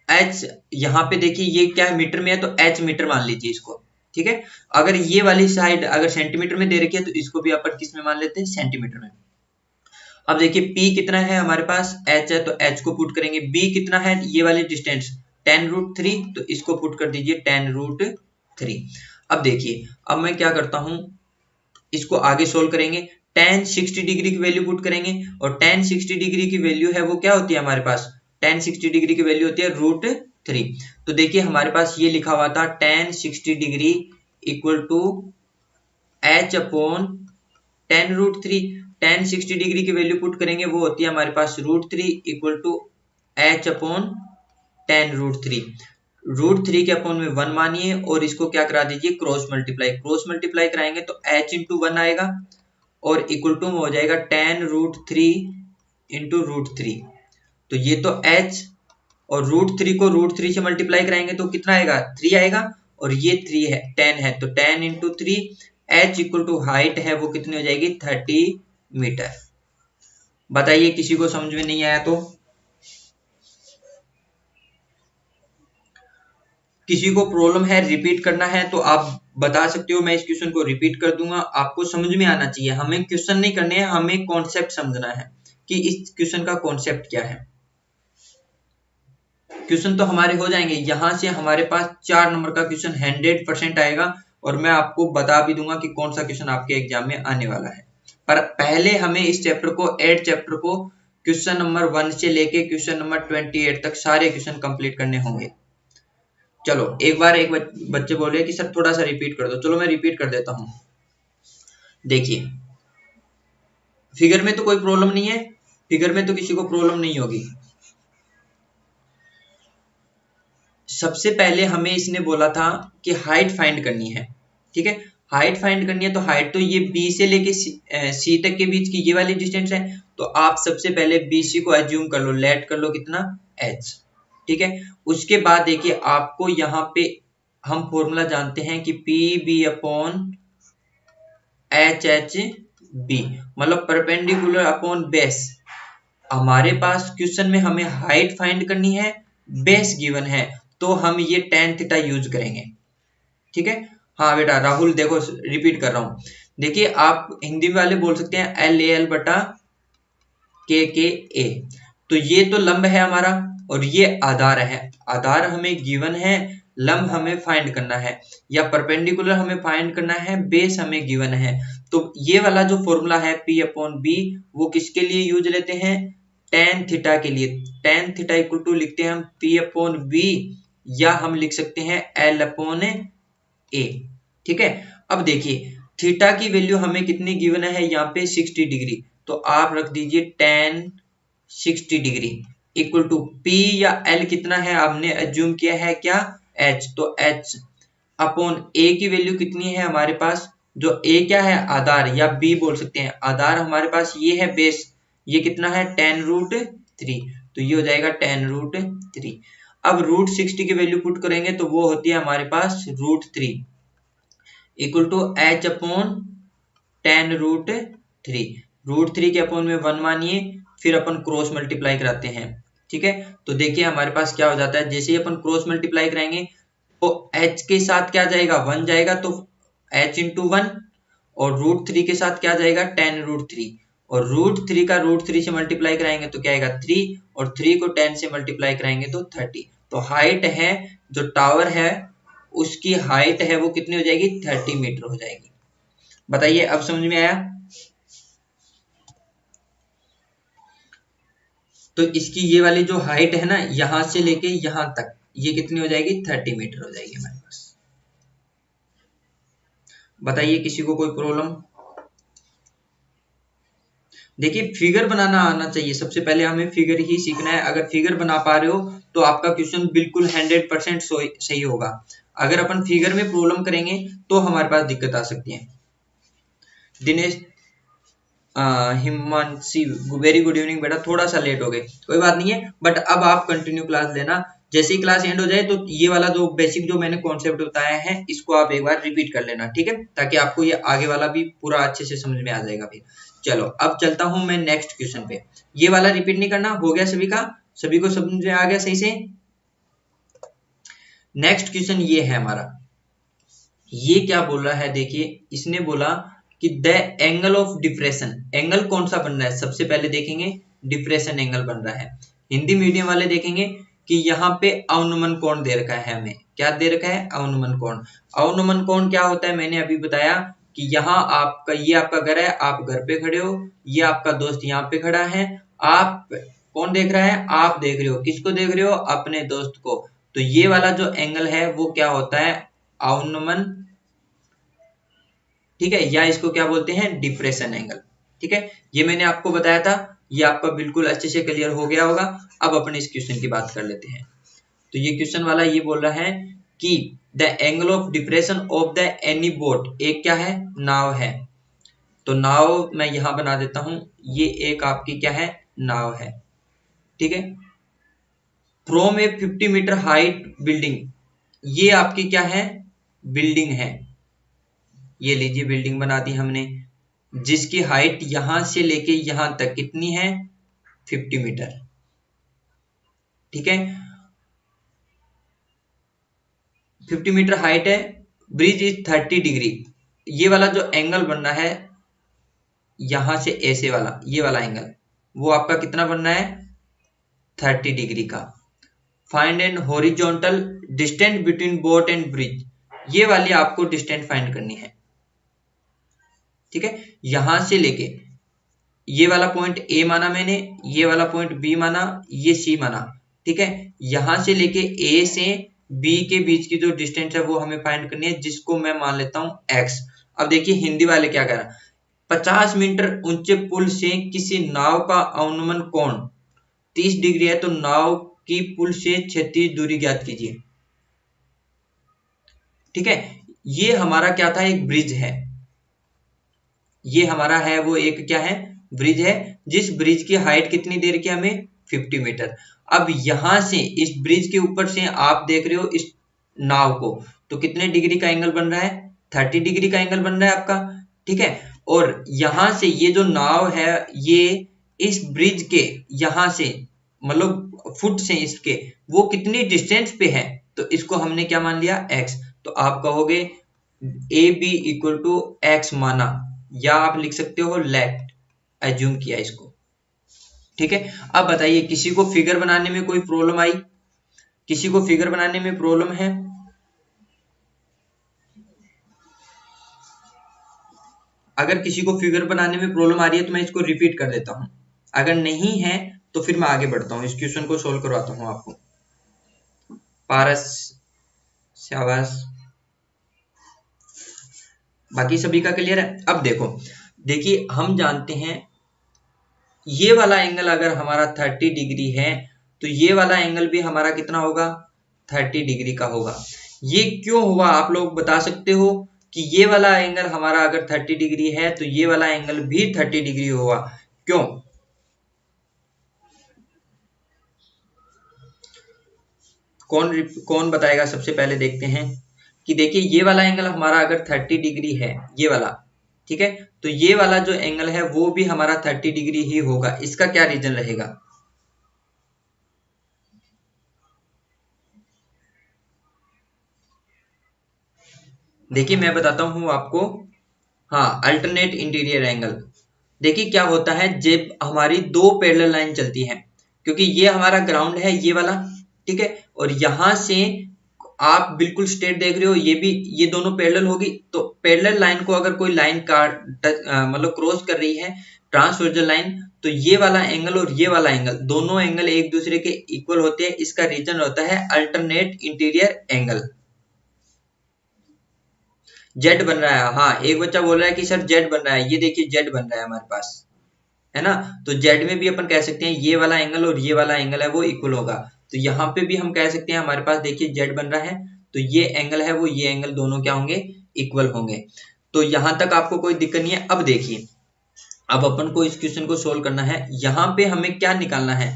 H, यहां पे देखिए ये क्या है, मीटर में है तो H मीटर मान लीजिए इसको, ठीक है। अगर ये वाली साइड अगर सेंटीमीटर में दे रखी है तो इसको भी अपन किस में मान लेते हैं, सेंटीमीटर में। अब देखिए P कितना है हमारे पास, H है, तो H को पुट करेंगे, B कितना है, ये वाली डिस्टेंस 10√3, तो इसको पुट कर दीजिए 10√3। अब देखिए, अब मैं क्या करता हूं, इसको आगे सोल्व करेंगे, tan 60 डिग्री की वैल्यू पुट करेंगे, और tan 60 डिग्री की वैल्यू है वो क्या होती है हमारे पास, tan 60 डिग्री की वैल्यू होती है √3। तो देखिए हमारे पास ये लिखा हुआ था tan 60 degree equal to H upon 10√3, tan 60 degree की वैल्यू पुट करेंगे वो होती है हमारे पास √3 इक्वल टू H अपॉन 10√3, √3 के अपॉन में 1 मानिए, और इसको क्या करा दीजिए, क्रॉस मल्टीप्लाई, क्रॉस मल्टीप्लाई कराएंगे तो H इंटू 1 आएगा, और इक्वल टू में हो जाएगा 10√3 इंटू √3, तो ये तो H, और √3 को √3 से मल्टीप्लाई कराएंगे तो कितना आएगा, 3 आएगा, और ये 3 है, 10 है, तो 10 into 3, H equal to height है वो कितनी हो जाएगी, 30 मीटर। बताइए किसी को समझ में नहीं आया तो, किसी को प्रॉब्लम है, रिपीट करना है तो आप बता सकते हो। मैं इस क्वेश्चन को रिपीट कर दूंगा, आपको समझ में आना चाहिए। हमें क्वेश्चन नहीं करने हैं, हमें कॉन्सेप्ट समझना है कि इस क्वेश्चन का कॉन्सेप्ट क्या है। क्वेश्चन तो हमारे हो जाएंगे। यहां से हमारे पास 4 नंबर का क्वेश्चन 100% आएगा और मैं आपको बता भी दूंगा कि कौन सा क्वेश्चन आपके एग्जाम में आने वाला है। पर पहले हमें इस चैप्टर को 8 चैप्टर को क्वेश्चन नंबर 1 से लेके क्वेश्चन नंबर 28 तक सारे क्वेश्चन कंप्लीट करने होंगे। चलो एक बार एक बच्चे बोल रहे हैं कि सर थोड़ा सा रिपीट कर दो। चलो मैं रिपीट कर देता हूं। देखिए फिगर में तो कोई प्रॉब्लम नहीं है, फिगर में तो किसी को प्रॉब्लम नहीं होगी। सबसे पहले हमें इसने बोला था कि हाइट फाइंड करनी है, ठीक है। हाइट फाइंड करनी है तो हाइट तो ये बी से लेके सी तक के बीच की ये वाली डिस्टेंस है। तो आप सबसे पहले BC को एज्यूम कर लो, लेट कर लो कितना h, ठीक है। उसके बाद देखिए आपको यहाँ पे हम फॉर्मूला जानते हैं कि PB अपॉन HHB मतलब परपेंडिकुलर अपॉन बेस। हमारे पास क्वेश्चन में हमें हाइट फाइंड करनी है, बेस गिवन है, तो हम ये tan थीटा यूज करेंगे, ठीक है। हाँ बेटा राहुल देखो रिपीट कर रहा हूं। देखिए आप हिंदी वाले बोल सकते हैं LAL बटा KKA। तो ये तो लंब है हमारा और ये आधार है। आधार हमें गिवन है, लंब हमें फाइंड करना है या परपेंडिकुलर हमें फाइंड करना है, बेस हमें गिवन है। तो ये वाला जो फॉर्मूला है P अपॉन B वो किसके लिए यूज लेते हैं, tan थीटा के लिए। tan थीटा इक्वल टू लिखते हैं हम P अपॉन B या हम लिख सकते हैं L अपॉन A, ठीक है। अब देखिए थीटा की वैल्यू हमें कितनी गिवन है यहाँ पे 60 डिग्री। तो आप रख दीजिए tan 60 degree equal to P या L कितना है आपने एज्यूम किया है क्या H, तो H अपॉन A की वैल्यू कितनी है हमारे पास, जो A क्या है आधार या B बोल सकते हैं। आधार हमारे पास ये है बेस, ये कितना है tan√3, तो ये हो जाएगा tan√3। अब √60 की वैल्यू पुट करेंगे तो वो होती है हमारे पास √3 equal to H upon tan√3। √3 के अपॉन में 1 मानिए, फिर अपन क्रॉस मल्टीप्लाई कराते हैं, ठीक है। तो देखिए हमारे पास क्या हो जाता है, जैसे ही अपन क्रॉस मल्टीप्लाई कराएंगे तो H के साथ क्या जाएगा 1 जाएगा, तो H इंटू 1 और √3 के साथ क्या जाएगा tan√3 और √3 का √3 से मल्टीप्लाई कराएंगे तो क्या आएगा 3 और 3 को 10 से मल्टीप्लाई कराएंगे तो 30। तो हाइट है जो टावर है उसकी हाइट है वो कितनी हो जाएगी 30 मीटर हो जाएगी। बताइए अब समझ में आया। तो इसकी ये वाली जो हाइट है ना यहां से लेके यहां तक ये कितनी हो जाएगी 30 मीटर हो जाएगी हमारे पास। बताइए किसी को कोई प्रॉब्लम। देखिए फिगर बनाना आना चाहिए, सबसे पहले हमें फिगर ही सीखना है। अगर फिगर बना पा रहे हो तो आपका क्वेश्चन बिल्कुल 100% सही होगा। अगर अपन फिगर में प्रॉब्लम करेंगे तो हमारे पास दिक्कत आ सकती है। Dinesh Himanshi very good evening बेटा, थोड़ा सा लेट हो गए कोई बात नहीं है, बट अब आप कंटिन्यू क्लास लेना। जैसे ही क्लास एंड हो जाए तो ये वाला जो बेसिक जो मैंने कॉन्सेप्ट बताया है इसको आप एक बार रिपीट कर लेना, ठीक है, ताकि आपको ये आगे वाला भी पूरा अच्छे से समझ में आ जाएगा फिर। चलो अब चलता हूं मैं नेक्स्ट क्वेश्चन पे। ये वाला रिपीट नहीं करना, हो गया सभी का, सभी को समझ में आ गया सही से। नेक्स्ट क्वेश्चन ये है हमारा, ये क्या बोल रहा है देखिए, इसने बोला कि the angle of depression, angle कौन सा बन रहा है सबसे पहले देखेंगे, डिप्रेशन एंगल बन रहा है। हिंदी मीडियम वाले देखेंगे कि यहाँ पे अवनमन कोण दे रखा है, हमें क्या दे रखा है अवनमन कोण। अवनमन कोण क्या होता है मैंने अभी बताया कि यहाँ आपका ये आपका घर है, आप घर पे खड़े हो, ये आपका दोस्त यहाँ पे खड़ा है, आप कौन देख रहा है, आप देख रहे हो, किसको देख रहे हो अपने दोस्त को। तो ये वाला जो एंगल है वो क्या होता है अवनमन, ठीक है, या इसको क्या बोलते हैं डिप्रेशन एंगल, ठीक है। ये मैंने आपको बताया था, ये आपका बिल्कुल अच्छे से क्लियर हो गया होगा। अब अपन इस क्वेश्चन की बात कर लेते हैं। तो ये क्वेश्चन वाला ये बोल रहा है कि the angle of depression of the any boat, एक क्या है नाव है। तो नाव मैं यहां बना देता हूं, ये एक आपकी क्या है नाव है, ठीक है। From a 50 metre height building, ये आपकी क्या है बिल्डिंग है, ये लीजिए बिल्डिंग बना दी हमने, जिसकी हाइट यहां से लेके यहां तक कितनी है 50 मीटर, ठीक है। 50 मीटर हाइट है, ब्रिज इज 30 डिग्री, ये वाला जो एंगल बन रहा है यहां से ऐसे वाला, ये वाला एंगल वो आपका कितना बनना है 30 डिग्री का। Find and horizontal distance between boat and bridge, ये वाली आपको डिस्टेंस फाइंड करनी है। ठीक है, यहां से लेके ये वाला पॉइंट ए माना मैंने, ये वाला पॉइंट बी माना, ये सी माना। ठीक है, यहां से लेके ए से बी के बीच की जो डिस्टेंस है वो हमें फाइंड करनी है, जिसको मैं मान लेता हूं एक्स। अब देखिए हिंदी वाले क्या कह रहा है, 50 मीटर ऊंचे पुल से किसी नाव का अवनमन कोण 30 डिग्री है, तो नाव की पुल से क्षैतिज दूरी ज्ञात कीजिए। ठीक है, ये हमारा क्या था, एक ब्रिज है, ये हमारा है वो एक क्या है, ब्रिज है, जिस ब्रिज की हाइट कितनी देर की हमें 50 मीटर। अब यहां से इस ब्रिज के ऊपर से आप देख रहे हो इस नाव को, तो कितने डिग्री का एंगल बन रहा है 30 डिग्री का एंगल बन रहा है आपका। ठीक है, और यहां से ये जो नाव है ये इस ब्रिज के यहां से मतलब फुट से इसके वो कितनी डिस्टेंस पे है, तो इसको हमने क्या मान लिया एक्स। तो आप कहोगे A B equal to X माना, या आप लिख सकते हो लेट, एज्यूम किया इसको। ठीक है, अब बताइए किसी को फिगर बनाने में कोई प्रॉब्लम आई, किसी को फिगर बनाने में प्रॉब्लम है? अगर किसी को फिगर बनाने में प्रॉब्लम आ रही है तो मैं इसको रिपीट कर देता हूं, अगर नहीं है तो फिर मैं आगे बढ़ता हूं, इस क्वेश्चन को सोल्व करवाता हूं आपको। पारस, शाबाश, बाकी सभी का क्लियर है। अब देखो, देखिए हम जानते हैं ये वाला एंगल अगर हमारा 30 डिग्री है तो ये वाला एंगल भी हमारा कितना होगा 30 डिग्री का होगा। ये क्यों हुआ आप लोग बता सकते हो कि ये वाला एंगल हमारा अगर 30 डिग्री है तो ये वाला एंगल भी 30 डिग्री होगा, क्यों? कौन बताएगा? सबसे पहले देखते हैं कि देखिए ये वाला एंगल हमारा अगर 30 डिग्री है, ये वाला, ठीक है, तो ये वाला जो एंगल है वो भी हमारा 30 डिग्री ही होगा। इसका क्या रीजन रहेगा? देखिए मैं बताता हूं आपको, हाँ, अल्टरनेट इंटीरियर एंगल। देखिए क्या होता है जब हमारी दो पैरेलल लाइन चलती है, क्योंकि ये हमारा ग्राउंड है ये वाला, ठीक है, और यहां से आप बिल्कुल स्ट्रेट देख रहे हो, ये भी, ये दोनों पैरेलल होगी, तो पैरेलल लाइन को अगर कोई लाइन काट मतलब क्रॉस कर रही है, ट्रांसवर्जल लाइन, तो ये वाला एंगल और ये वाला एंगल दोनों एंगल एक दूसरे के इक्वल होते हैं। इसका रीजन होता है अल्टरनेट इंटीरियर एंगल। जेड बन रहा है, हाँ, एक बच्चा बोल रहा है कि सर जेड बन रहा है, ये देखिए जेड बन रहा है हमारे पास, है ना। तो जेड में भी अपन कह सकते हैं ये वाला एंगल और ये वाला एंगल है वो इक्वल होगा, तो यहाँ पे भी हम कह सकते हैं हमारे पास देखिए जेड बन रहा है, तो ये एंगल है वो ये एंगल दोनों क्या होंगे इक्वल होंगे। तो यहां तक आपको कोई दिक्कत नहीं है। अब देखिए, अब अपन को इस क्वेश्चन को सोल्व करना है। यहाँ पे हमें क्या निकालना है,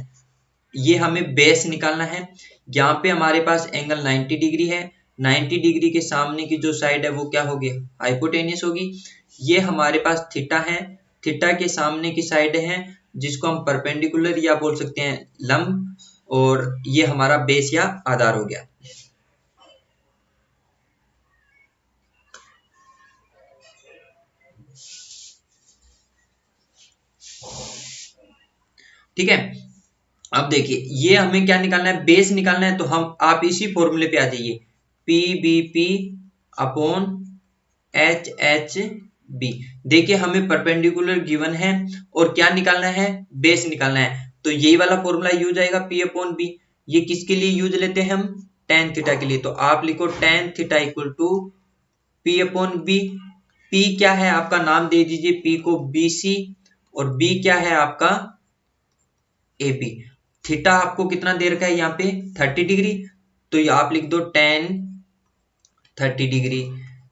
ये हमें बेस निकालना है। यहाँ पे हमारे पास एंगल 90 डिग्री है, 90 डिग्री के सामने की जो साइड है वो क्या होगी हाइपोटेनियस होगी। ये हमारे पास थीटा है, थीटा के सामने की साइड है जिसको हम परपेंडिकुलर या बोल सकते हैं लंब, और ये हमारा बेस या आधार हो गया। ठीक है, अब देखिए ये हमें क्या निकालना है, बेस निकालना है, तो हम आप इसी फॉर्मूले पे आ जाइए, P B P upon H H B. देखिए हमें परपेंडिकुलर गिवन है और क्या निकालना है, बेस निकालना है, तो यही वाला फॉर्मूला यूज आएगा पी अपॉन बी। ये किसके लिए यूज लेते हैं हम, टेन थीटा के लिए, तो आप लिखो tan theta equal to P upon B. P क्या है आपका, नाम दे दीजिए पी को बी सी, और बी क्या है आपका ए बी। थीटा आपको कितना दे रखा है यहाँ पे 30 डिग्री, तो आप लिख दो tan 30 degree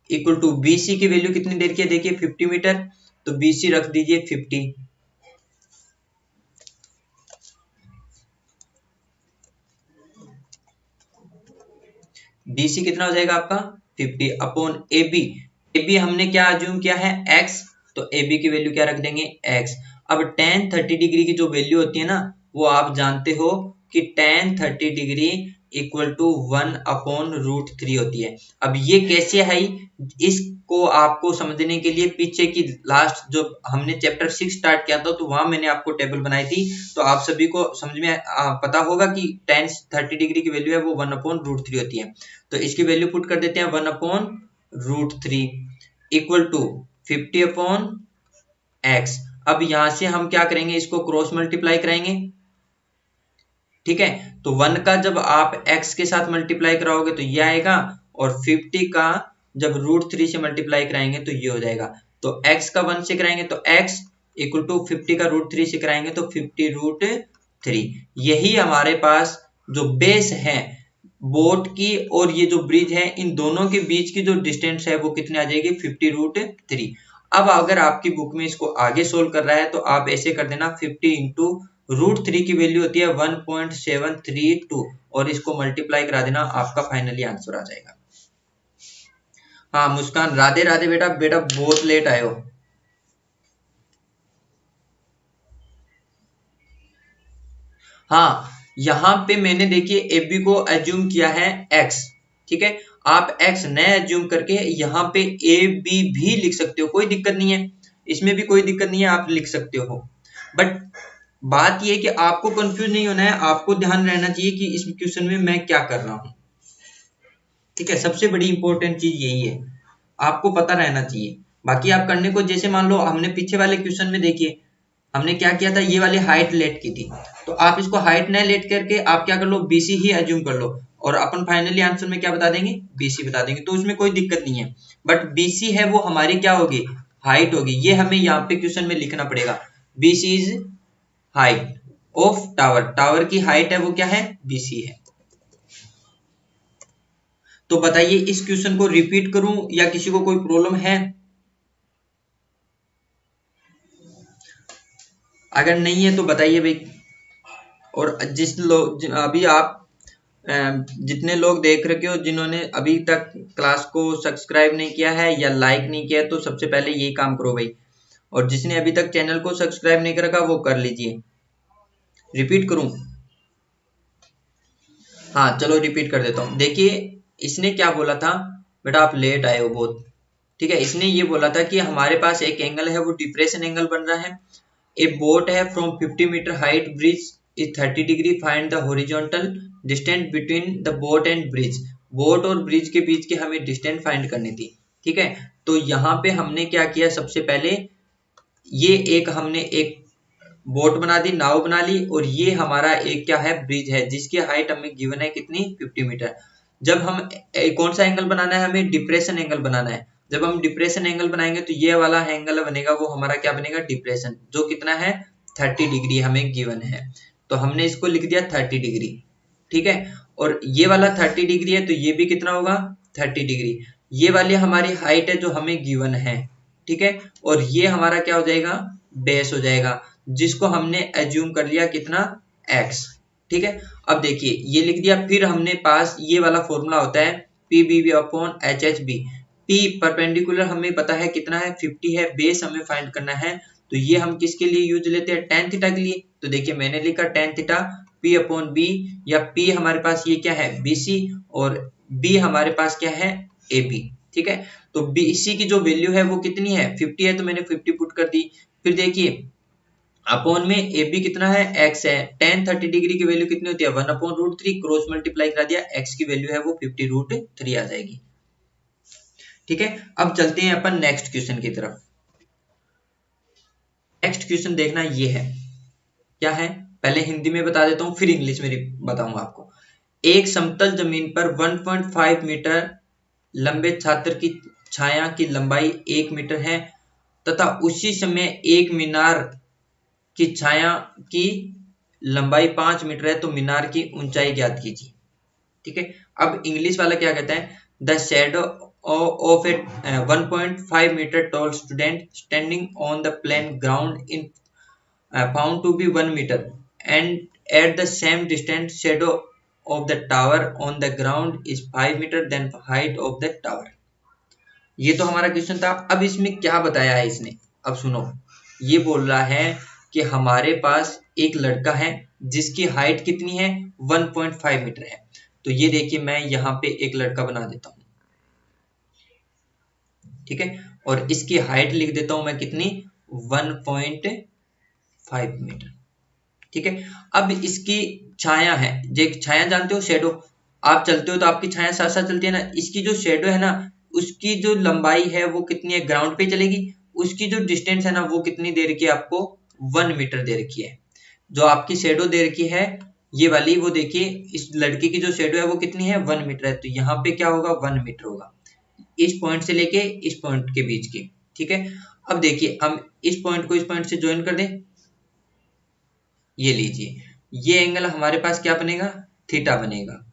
equal to BC की वैल्यू कितनी देर की है, देखिए 50 मीटर, तो बीसी रख दीजिए 50। बीसी कितना हो जाएगा आपका 50 upon A B. A B हमने क्या अज्यूम किया है x, तो ए बी की वैल्यू क्या रख देंगे x। अब tan 30 डिग्री की जो वैल्यू होती है ना, वो आप जानते हो कि tan 30 डिग्री इक्वल टू 1/√3 होती है। अब ये कैसे है, इसको आपको समझने के लिए पीछे की लास्ट जो हमने चैप्टर 6 स्टार्ट किया था तो वहां मैंने आपको टेबल बनाई थी, तो आप सभी को समझ में पता होगा कि tan 30 डिग्री की वैल्यू है वो 1/√3 होती है। तो इसकी वैल्यू पुट कर देते हैं 1/√3 इक्वल टू 50/x। अब यहां से हम क्या करेंगे, इसको क्रॉस मल्टीप्लाई कराएंगे, ठीक है। तो 1 का जब आप x के साथ मल्टीप्लाई कराओगे तो ये आएगा, और 50 का जब √3 से मल्टीप्लाई कराएंगे तो ये हो जाएगा। तो x का 1 से कराएंगे तो x इक्वल टू 50 का √3 से कराएंगे तो 50√3। यही हमारे पास जो बेस है बोट की और ये जो ब्रिज है, इन दोनों के बीच की जो डिस्टेंस है वो कितनी आ जाएगी, 50√3। अब अगर आपकी बुक में इसको आगे सोल्व कर रहा है तो आप ऐसे कर देना, 50 इंटू √3 की वैल्यू होती है 1.732 और इसको मल्टीप्लाई करा देना, आपका फाइनली आंसर आ जाएगा। हाँ मुस्कान, राधे राधे बेटा, बेटा बहुत लेट आए हो। हाँ यहाँ पे मैंने देखिए ए बी को एज्यूम किया है x, ठीक है। आप x न एज्यूम करके यहाँ पे ए बी भी लिख सकते हो, कोई दिक्कत नहीं है, इसमें भी कोई दिक्कत नहीं है, आप लिख सकते हो। बट बात यह है कि आपको कंफ्यूज नहीं होना है, आपको ध्यान रहना चाहिए कि इस क्वेश्चन में मैं क्या कर रहा हूं, ठीक है। सबसे बड़ी इंपॉर्टेंट चीज यही है, आपको पता रहना चाहिए। बाकी आप करने को, जैसे मान लो हमने पीछे वाले क्वेश्चन में देखिए हमने क्या किया था, ये वाली हाइट लेट की थी, तो आप इसको हाइट न लेट करके आप क्या कर लो, बीसी ही एज्यूम कर लो और अपन फाइनली आंसर में क्या बता देंगे, बीसी बता देंगे, तो उसमें कोई दिक्कत नहीं है। बट बीसी है वो हमारी क्या होगी, हाइट होगी, ये हमें यहाँ पे क्वेश्चन में लिखना पड़ेगा। BC is height of tower, tower की हाइट है वो क्या है, बीसी है। तो बताइए इस क्वेश्चन को रिपीट करूं या किसी को कोई प्रॉब्लम है? अगर नहीं है तो बताइए भाई। और जिस लोग अभी आप जितने लोग देख रखे हो जिन्होंने अभी तक क्लास को सब्सक्राइब नहीं किया है या लाइक नहीं किया है, तो सबसे पहले यही काम करो भाई। और जिसने अभी तक चैनल को सब्सक्राइब नहीं कर रखा वो कर लीजिए। रिपीट करूं? हाँ चलो रिपीट कर देता हूँ। देखिए इसने क्या बोला था, बेटा आप लेट आए हो बहुत, ठीक है। इसने ये बोला था कि हमारे पास एक एंगल है वो डिप्रेशन एंगल बन रहा है। ए बोट है from 50 metre height, bridge is 30 degree, find the horizontal distance between the boat and bridge. Boat और ब्रिज के बीच के हमें डिस्टेंस फाइंड करनी थी, ठीक है। तो यहाँ पे हमने क्या किया, सबसे पहले ये एक हमने एक बोट बना दी, नाव बना ली, और ये हमारा एक क्या है, ब्रिज है जिसकी हाइट हमें गिवन है कितनी, 50 मीटर। जब हम कौन सा एंगल बनाना है, हमें डिप्रेशन एंगल बनाना है। जब हम डिप्रेशन एंगल बनाएंगे तो ये वाला एंगल बनेगा वो हमारा क्या बनेगा, डिप्रेशन, जो कितना है 30 डिग्री हमें गिवन है। तो हमने इसको लिख दिया 30 डिग्री, ठीक है। और ये वाला 30 डिग्री है तो ये भी कितना होगा, 30 डिग्री। ये वाली हमारी हाइट है जो हमें गिवन है, ठीक है। और ये हमारा क्या हो जाएगा, बेस हो जाएगा, जिसको हमने एज्यूम कर लिया कितना, x, ठीक है। अब देखिए ये लिख दिया, फिर हमने पास ये वाला फॉर्मूला होता है P B B upon H H B. P perpendicular हमें पता है कितना है, 50 है, बेस हमें फाइंड करना है, तो ये हम किसके लिए यूज लेते हैं, tan थीटा के लिए। तो देखिए मैंने लिखा tan theta p upon B, या p हमारे पास ये क्या है, BC, और b हमारे पास क्या है, AB, ठीक है। तो BC की जो वैल्यू है वो कितनी है, 50 है, तो मैंने 50 पुट कर दी। फिर देखिए अपॉन में AB कितना है, x है, tan 30 डिग्री की वैल्यू कितनी होती है, 1/√3, क्रॉस मल्टीप्लाई करा दिया, x की वैल्यू है वो 50√3 आ जाएगी, ठीक है। अब चलते हैं अपन नेक्स्ट क्वेश्चन की तरफ। नेक्स्ट क्वेश्चन देखना ये है, क्या है, पहले हिंदी में बता देता हूँ फिर इंग्लिश में बताऊंगा आपको। एक समतल जमीन पर 1.5 मीटर लंबे छात्र की छाया की लंबाई 1 मीटर है तथा उसी समय एक मीनार की छाया की लंबाई 5 मीटर है, तो मीनार की ऊंचाई ज्ञात कीजिए, ठीक है। अब इंग्लिश वाला क्या कहता है, the shadow of a 1.5 meter tall student standing on the plain ground in found to be 1 meter and at the same distance shadow of the tower on the ground is 5 meter than height of the tower। ये तो हमारा क्वेश्चन था। अब इसमें क्या बताया है इसने, अब सुनो, ये बोल रहा है कि हमारे पास एक लड़का है जिसकी हाइट कितनी है, 1.5 मीटर है। तो ये देखिए मैं यहाँ पे एक लड़का बना देता हूँ, ठीक है, और इसकी हाइट लिख देता हूं मैं कितनी, 1.5 मीटर, ठीक है। अब इसकी छाया है, जो छाया जानते हो, शेडो, आप चलते हो तो आपकी छाया साथ साथ चलती है ना, इसकी जो शेडो है ना, उसकी जो लंबाई है वो कितनी है, ग्राउंड पे चलेगी, उसकी जो डिस्टेंस है ना वो कितनी दे रखी है आपको, 1 मीटर दे रखी है। जो आपकी शेडो दे रखी है ये वाली, वो देखिए इस लड़के की जो शेडो है वो कितनी है, 1 मीटर है, तो यहाँ पे क्या होगा, 1 मीटर होगा, इस पॉइंट से लेके इस पॉइंट के बीच की, ठीक है। अब देखिए हम इस पॉइंट को इस पॉइंट से ज्वाइन कर दें, ये लीजिए, ये एंगल हमारे पास क्या बनेगा, थीटा बनेगा,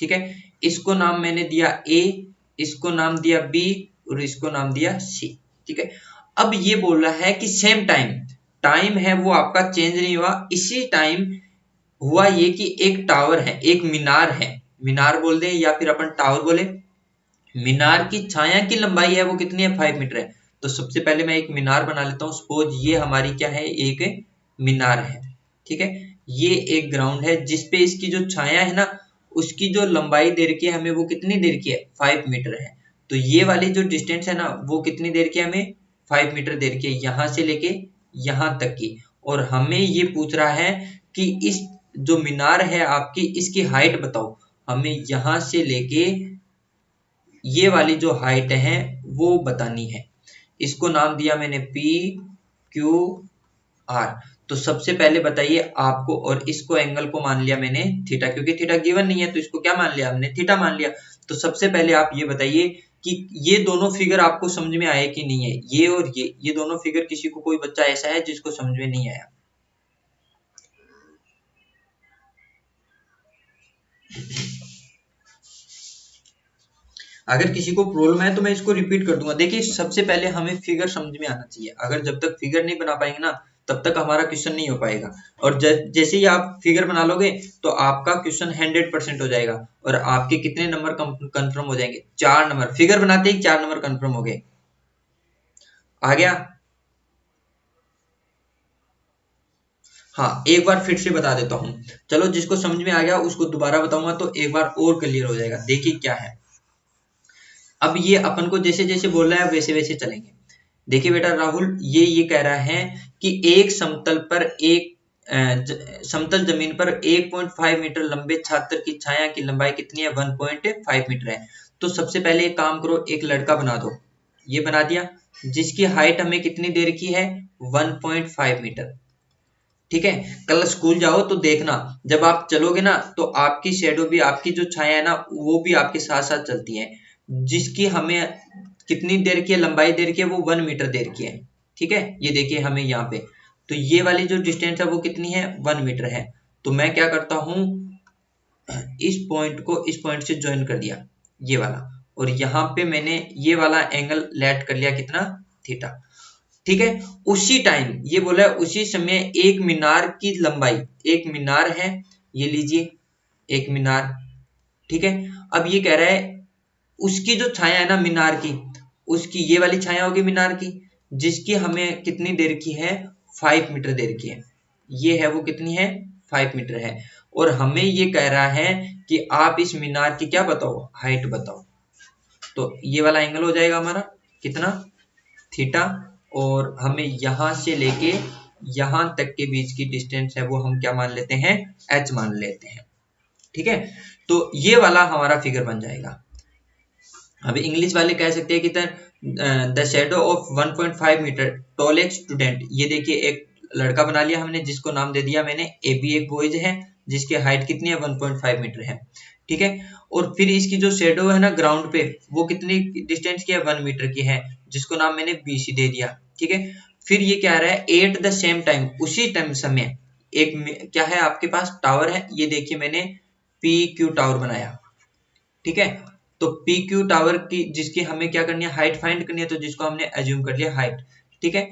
ठीक है। इसको नाम मैंने दिया ए, इसको नाम दिया बी, और इसको नाम दिया सी, ठीक है। अब ये बोल रहा है कि सेम टाइम, टाइम है वो आपका चेंज नहीं हुआ, इसी टाइम हुआ ये कि एक टावर है, एक मीनार है, मीनार बोल दें या फिर अपन टावर बोले, मीनार की छाया की लंबाई है वो कितनी है, 5 मीटर है। तो सबसे पहले मैं एक मीनार बना लेता हूँ, सपोज ये हमारी क्या है, एक मीनार है, ठीक है। ये एक ग्राउंड है जिसपे इसकी जो छाया है ना, उसकी जो लंबाई दे रखी है हमें, वो कितनी दे रखी है, 5 मीटर है। तो ये वाली जो डिस्टेंस है ना वो कितनी दे रखी है हमें, 5 मीटर दे रखी है, यहाँ से लेके यहाँ तक की। और हमें ये पूछ रहा है कि इस जो मीनार है आपकी, इसकी हाइट बताओ, हमें यहाँ से लेके ये वाली जो हाइट है वो बतानी है। इसको नाम दिया मैंने पी क्यू आर। तो सबसे पहले बताइए आपको, और इसको एंगल को मान लिया मैंने थीटा, क्योंकि थीटा गिवन नहीं है तो इसको क्या मान लिया हमने, थीटा मान लिया। तो सबसे पहले आप ये बताइए कि ये दोनों फिगर आपको समझ में आए कि नहीं है, ये और ये दोनों फिगर, किसी को कोई बच्चा ऐसा है जिसको समझ में नहीं आया? अगर किसी को प्रॉब्लम है तो मैं इसको रिपीट कर दूंगा। देखिए सबसे पहले हमें फिगर समझ में आना चाहिए, अगर जब तक फिगर नहीं बना पाएंगे ना तब तक हमारा क्वेश्चन नहीं हो पाएगा। और जैसे ही आप फिगर बना लोगे तो आपका क्वेश्चन 100% हो जाएगा, और आपके कितने नंबर कंफर्म हो जाएंगे, 4 नंबर, फिगर बनाते ही 4 नंबर कंफर्म हो गए। आ गया? हाँ, एक बार फिर से बता देता हूँ, चलो जिसको समझ में आ गया उसको दोबारा बताऊंगा तो एक बार और क्लियर हो जाएगा। देखिए क्या है, अब ये अपन को जैसे जैसे बोल रहा है वैसे वैसे चलेंगे। देखिए बेटा राहुल, ये कह रहा है कि एक समतल पर एक समतल जमीन पर 1.5 मीटर लंबे छात्र की छाया की लंबाई कितनी है, 1.5 मीटर है। तो सबसे पहले एक काम करो, एक लड़का बना दो, ये बना दिया, जिसकी हाइट हमें कितनी दे रखी है, 1.5 मीटर, ठीक है। कल स्कूल जाओ तो देखना, जब आप चलोगे ना तो आपकी शेडो भी, आपकी जो छाया है ना वो भी आपके साथ साथ चलती है, जिसकी हमें कितनी देर की है, लंबाई देर की है, वो 1 मीटर देर की है, ठीक है। ये देखिए हमें यहाँ पे, तो ये वाली जो डिस्टेंस है वो कितनी है, 1 मीटर है। तो मैं क्या करता हूँ, इस पॉइंट को इस पॉइंट से ज्वाइन कर दिया, ये वाला, और यहाँ पे मैंने ये वाला एंगल लेट कर लिया, कितना, थीटा, ठीक है। उसी टाइम ये बोला है, उसी समय एक मीनार की लंबाई, एक मीनार है, ये लीजिए एक मीनार, ठीक है। अब ये कह रहा है उसकी जो छाया है ना मीनार की, उसकी ये वाली छाया होगी मीनार की, जिसकी हमें कितनी देर की है, 5 मीटर देर की है, ये है वो कितनी है, 5 मीटर है। और हमें ये कह रहा है कि आप इस मीनार की क्या बताओ, हाइट बताओ। तो ये वाला एंगल हो जाएगा हमारा कितना, थीटा, और हमें यहां से लेके यहां तक के बीच की डिस्टेंस है वो हम क्या मान लेते हैं, h मान लेते हैं, ठीक है। तो ये वाला हमारा फिगर बन जाएगा। अभी इंग्लिश वाले कह सकते हैं कि the shadow of 1.5 metre tall student, ये देखिए एक लड़का बना लिया हमने, जिसको नाम दे दिया मैंने ए बी, एक बॉयज है जिसकी हाइट कितनी है, 1.5 मीटर है, ठीक है। और फिर इसकी जो शेडो है ना ग्राउंड पे, वो कितनी डिस्टेंस की है, 1 मीटर की है, जिसको नाम मैंने बी सी दे दिया, ठीक है। फिर ये क्या रहा है, एट द सेम टाइम, उसी टाइम समय एक क्या है आपके पास, टावर है, ये देखिए मैंने पी क्यू टावर बनाया, ठीक है। तो पी क्यू टावर की, जिसकी हमें क्या करनी है, हाइट फाइंड करनी है, तो जिसको हमने एज्यूम कर लिया हाइट, ठीक है।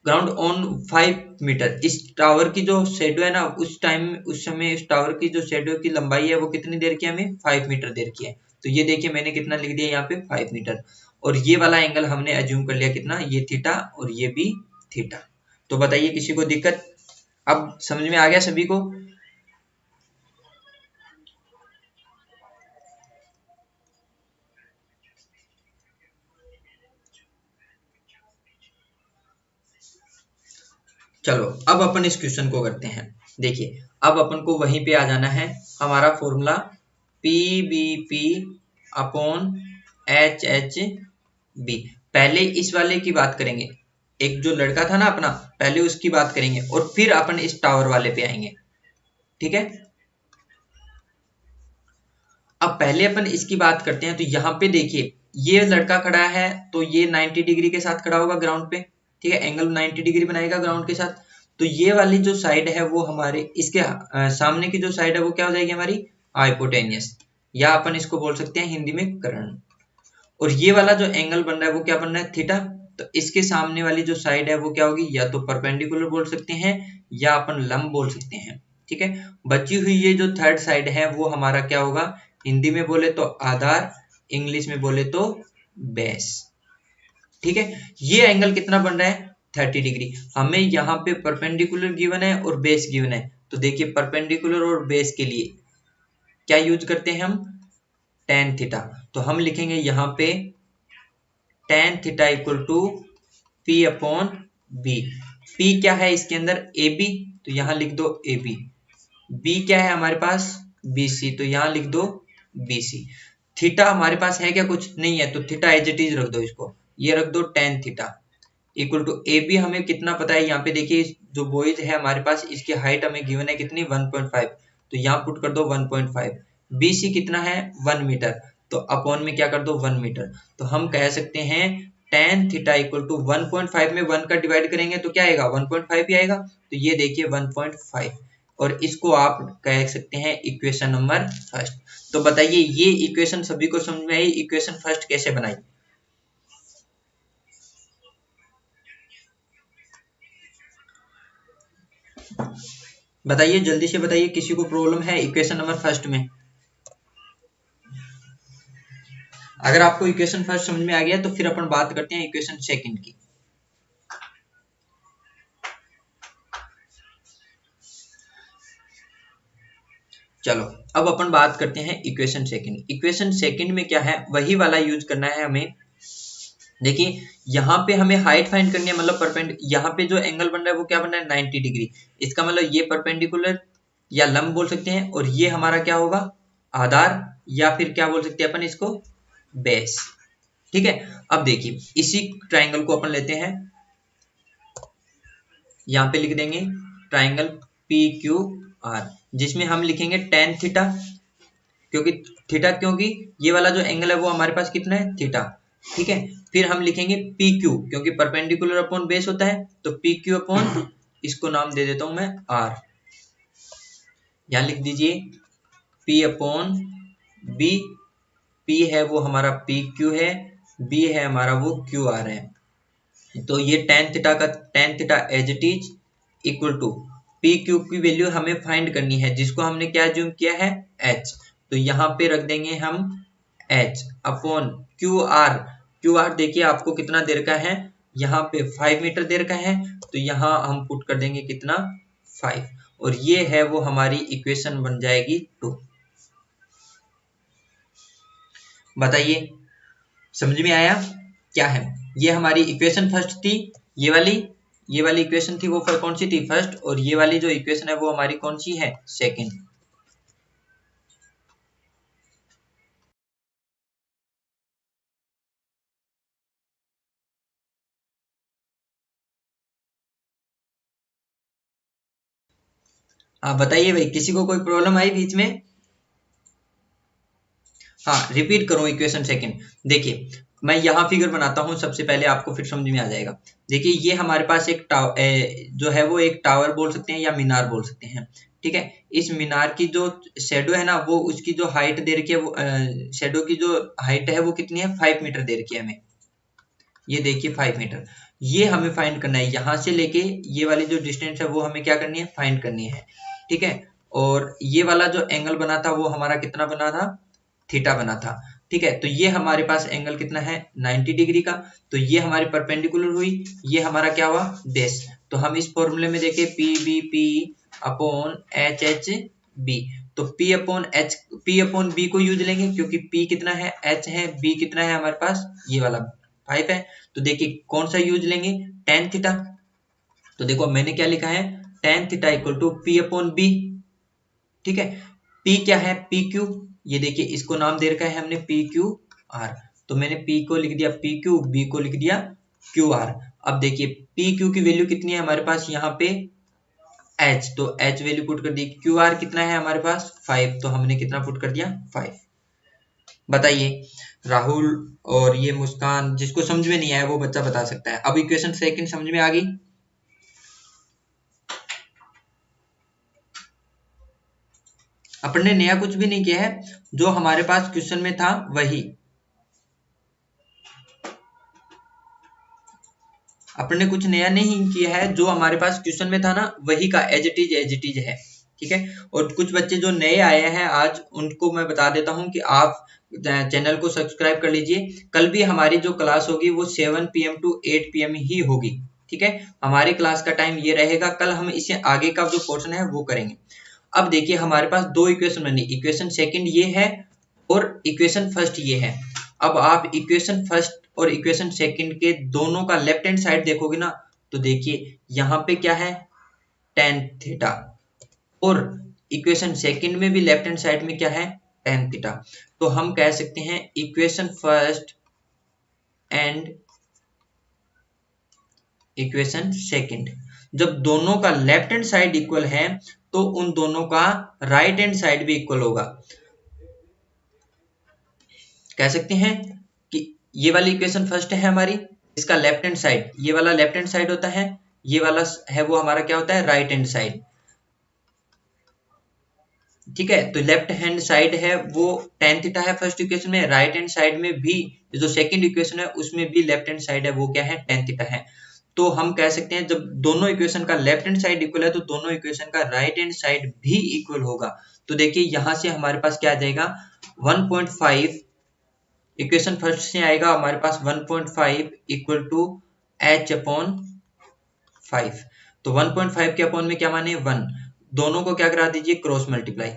ग्राउंड ऑन 5 मीटर, इस टावर की जो शेडो है ना, उस टाइम उस समय इस टावर की जो शेडो की लंबाई है वो कितनी देर की है, हमें 5 मीटर देर की है। तो ये देखिए मैंने कितना लिख दिया यहाँ पे, 5 मीटर। और ये वाला एंगल हमने एज्यूम कर लिया कितना, ये थीटा, और ये भी थीटा। तो बताइए किसी को दिक्कत, अब समझ में आ गया सभी को? चलो अब अपन इस क्वेश्चन को करते हैं। देखिए अब अपन को वहीं पे आ जाना है, हमारा formula P B P upon H H B. पहले इस वाले की बात करेंगे, एक जो लड़का था ना अपना, पहले उसकी बात करेंगे और फिर अपन इस टावर वाले पे आएंगे, ठीक है। अब पहले अपन इसकी बात करते हैं। तो यहाँ पे देखिए ये लड़का खड़ा है तो ये 90 डिग्री के साथ खड़ा होगा ग्राउंड पे, ठीक है, एंगल 90 डिग्री बनाएगा ग्राउंड के साथ। तो ये वाली जो साइड है वो हमारे इसके सामने की जो साइड है वो क्या हो जाएगी हमारी हाइपोटेनियस, या अपन इसको बोल सकते हैं हिंदी में कर्ण। और ये वाला जो एंगल बन रहा है वो क्या बन रहा है थीटा। तो इसके सामने वाली जो साइड है वो क्या होगी, या तो परपेंडिकुलर बोल सकते हैं या अपन लंब बोल सकते हैं, ठीक है। बची हुई ये जो थर्ड साइड है वो हमारा क्या होगा, हिंदी में बोले तो आधार, इंग्लिश में बोले तो बेस, ठीक है। ये एंगल कितना बन रहा है 30 डिग्री। हमें यहाँ पे परपेंडिकुलर गिवन है और बेस गिवन है। तो देखिए परपेंडिकुलर और बेस के लिए क्या यूज करते हैं हम, tan थीटा। तो हम लिखेंगे यहाँ पे tan theta equal to P upon B. P क्या है इसके अंदर ए बी, तो यहाँ लिख दो ए बी। बी क्या है हमारे पास बी सी, तो यहाँ लिख दो बी सी। थीटा हमारे पास है क्या, कुछ नहीं है, तो थीटा एज इट इज रख दो, इसको ये रख दो tan theta equal to A B. हमें कितना पता है, यहाँ पे देखिए जो बॉयज है हमारे पास इसकी हाइट हमें गिवन है कितनी 1.5, तो यहाँ पुट कर दो 1.5। बी सी कितना है 1 मीटर, तो अपॉन में क्या कर दो 1 मीटर। तो हम कह सकते हैं tan थीटा इक्वल टू 1.5 में 1 का डिवाइड करेंगे तो क्या आएगा 1.5 ही आएगा। तो ये देखिए 1.5, और इसको आप कह सकते हैं इक्वेशन नंबर फर्स्ट। तो बताइए ये इक्वेशन सभी को समझ में आई, इक्वेशन फर्स्ट कैसे बनाई। बताइए जल्दी से बताइए, किसी को प्रॉब्लम है इक्वेशन नंबर फर्स्ट में। अगर आपको इक्वेशन फर्स्ट समझ में आ गया तो फिर अपन बात करते हैं इक्वेशन सेकंड की। चलो अब अपन बात करते हैं इक्वेशन सेकंड। इक्वेशन सेकंड में क्या है, वही वाला यूज करना है हमें। देखिए यहाँ पे हमें हाइट फाइंड करनी है, मतलब परपेंड, यहाँ पे जो एंगल बन रहा है वो क्या बन रहा है 90 डिग्री। इसका मतलब ये परपेंडिकुलर या लंब बोल सकते हैं, और ये हमारा क्या होगा आधार, या फिर क्या बोल सकते हैं अपन इसको बेस, ठीक है। अब देखिए इसी ट्राइंगल को अपन लेते हैं, यहाँ पे लिख देंगे ट्राइंगल पी क्यू आर, जिसमें हम लिखेंगे tan थीटा, क्योंकि ये वाला जो एंगल है वो हमारे पास कितना है थीटा, ठीक है। फिर हम लिखेंगे पी क्यू, क्योंकि परपेंडिकुलर अपॉन बेस होता है, तो पी क्यू अपॉन, इसको नाम दे देता हूं मैं आर। यहां लिख दीजिए पी अपॉन बी। पी है वो हमारा पी क्यू है, बी है हमारा वो क्यू आर है। तो ये tan theta as it is equal to P Q की वैल्यू हमें फाइंड करनी है, जिसको हमने क्या ज्यूम किया है h। तो यहाँ पे रख देंगे हम h upon Q R. Q R देखिए आपको कितना देर का है, यहाँ पे 5 मीटर देर का है, तो यहाँ हम पुट कर देंगे कितना 5, और ये है वो हमारी इक्वेशन बन जाएगी 2। बताइए समझ में आया क्या है। ये हमारी इक्वेशन फर्स्ट थी, ये वाली इक्वेशन थी वो कौन सी थी फर्स्ट, और ये वाली जो इक्वेशन है वो हमारी कौन सी है सेकंड। हाँ बताइए भाई, किसी को कोई प्रॉब्लम आई बीच में। हाँ रिपीट करो इक्वेशन सेकंड। देखिए मैं यहाँ फिगर बनाता हूँ सबसे पहले, आपको फिर समझ में आ जाएगा। देखिए ये हमारे पास एक जो है वो एक टावर बोल सकते हैं या मीनार बोल सकते हैं, ठीक है। इस मीनार की जो शेडो है ना, वो उसकी जो हाइट दे रखी है, वो शेडो की जो हाइट है वो कितनी है 5 मीटर दे रखी है हमें। ये देखिए 5 मीटर, ये हमें फाइंड करना है। यहाँ से लेके ये वाली जो डिस्टेंस है वो हमें क्या करनी है फाइंड करनी है, ठीक है। और ये वाला जो एंगल बना था वो हमारा कितना बना था थीटा बना था, ठीक है। तो ये हमारे पास एंगल कितना है 90 डिग्री का। तो ये हमारी परपेंडिकुलर हुई, ये हमारा क्या हुआ बेस। तो हम इस फॉर्मूले में देखें P B P upon H H B. तो P अपॉन बी को यूज लेंगे, क्योंकि P कितना है H है, B कितना है हमारे पास ये वाला 5 है। तो देखिए कौन सा यूज लेंगे tan थीटा। तो देखो मैंने क्या लिखा है, tan theta equal to P upon B. ठीक है, P क्या है, पी क्यू, ये देखिए इसको नाम दे रखा है हमने पी क्यू आर, तो मैंने P को लिख दिया पी क्यू, B को लिख दिया क्यू आर। अब देखिए पी क्यू की वैल्यू कितनी है हमारे पास यहाँ पे H, तो H वैल्यू पुट कर दी, क्यू आर कितना है हमारे पास 5, तो हमने कितना पुट कर दिया 5। बताइए राहुल और ये मुस्कान, जिसको समझ में नहीं आया वो बच्चा बता सकता है। अब इक्वेशन सेकंड समझ में आ गई। अपन ने नया कुछ भी नहीं किया है, जो हमारे पास क्वेश्चन में था वही। अपन ने कुछ नया नहीं किया है, जो हमारे पास क्वेश्चन में था ना वही का एज इट इज है। ठीक है, और कुछ बच्चे जो नए आए हैं आज, उनको मैं बता देता हूं कि आप चैनल को सब्सक्राइब कर लीजिए। कल भी हमारी जो क्लास होगी वो 7 PM टू 8 PM ही होगी। ठीक है, हमारी क्लास का टाइम ये रहेगा। कल हम इसे आगे का जो पोर्शन है वो करेंगे। अब देखिए हमारे पास दो इक्वेशन बनी, इक्वेशन सेकंड ये है और इक्वेशन फर्स्ट ये है। अब आप इक्वेशन फर्स्ट और इक्वेशन सेकंड के दोनों का लेफ्ट हैंड साइड देखोगे ना, तो देखिए यहाँ पे क्या है tan थीटा, और इक्वेशन सेकंड में भी लेफ्ट हैंड साइड में क्या है tan थीटा। तो हम कह सकते हैं equation first and equation second, जब दोनों का लेफ्ट हैंड साइड इक्वल है तो उन दोनों का राइट हैंड साइड भी इक्वल होगा। कह सकते हैं कि ये वाली इक्वेशन फर्स्ट है हमारी, इसका लेफ्ट हैंड साइड, ये वाला लेफ्ट हैंड साइड होता है, ये वाला है वो हमारा क्या होता है राइट हैंड साइड। ठीक है, तो लेफ्ट हैंड साइड है वो tan थीटा है फर्स्ट इक्वेशन में, राइट हैंड साइड में भी जो सेकंड इक्वेशन है उसमें भी लेफ्ट हैंड साइड है वो क्या है tan थीटा है। तो हम कह सकते हैं जब दोनों इक्वेशन का लेफ्ट हैंड साइड इक्वल है तो दोनों इक्वेशन का राइट हैंड साइड भी इक्वल होगा। तो देखिए यहां से हमारे पास क्या आ जाएगा 1.5, इक्वेशन फर्स्ट से आएगा हमारे पास 1.5 इक्वल टू h अपॉन 5। तो 1.5 के अपॉन में क्या माने 1, दोनों को क्या करा दीजिए क्रॉस मल्टीप्लाई।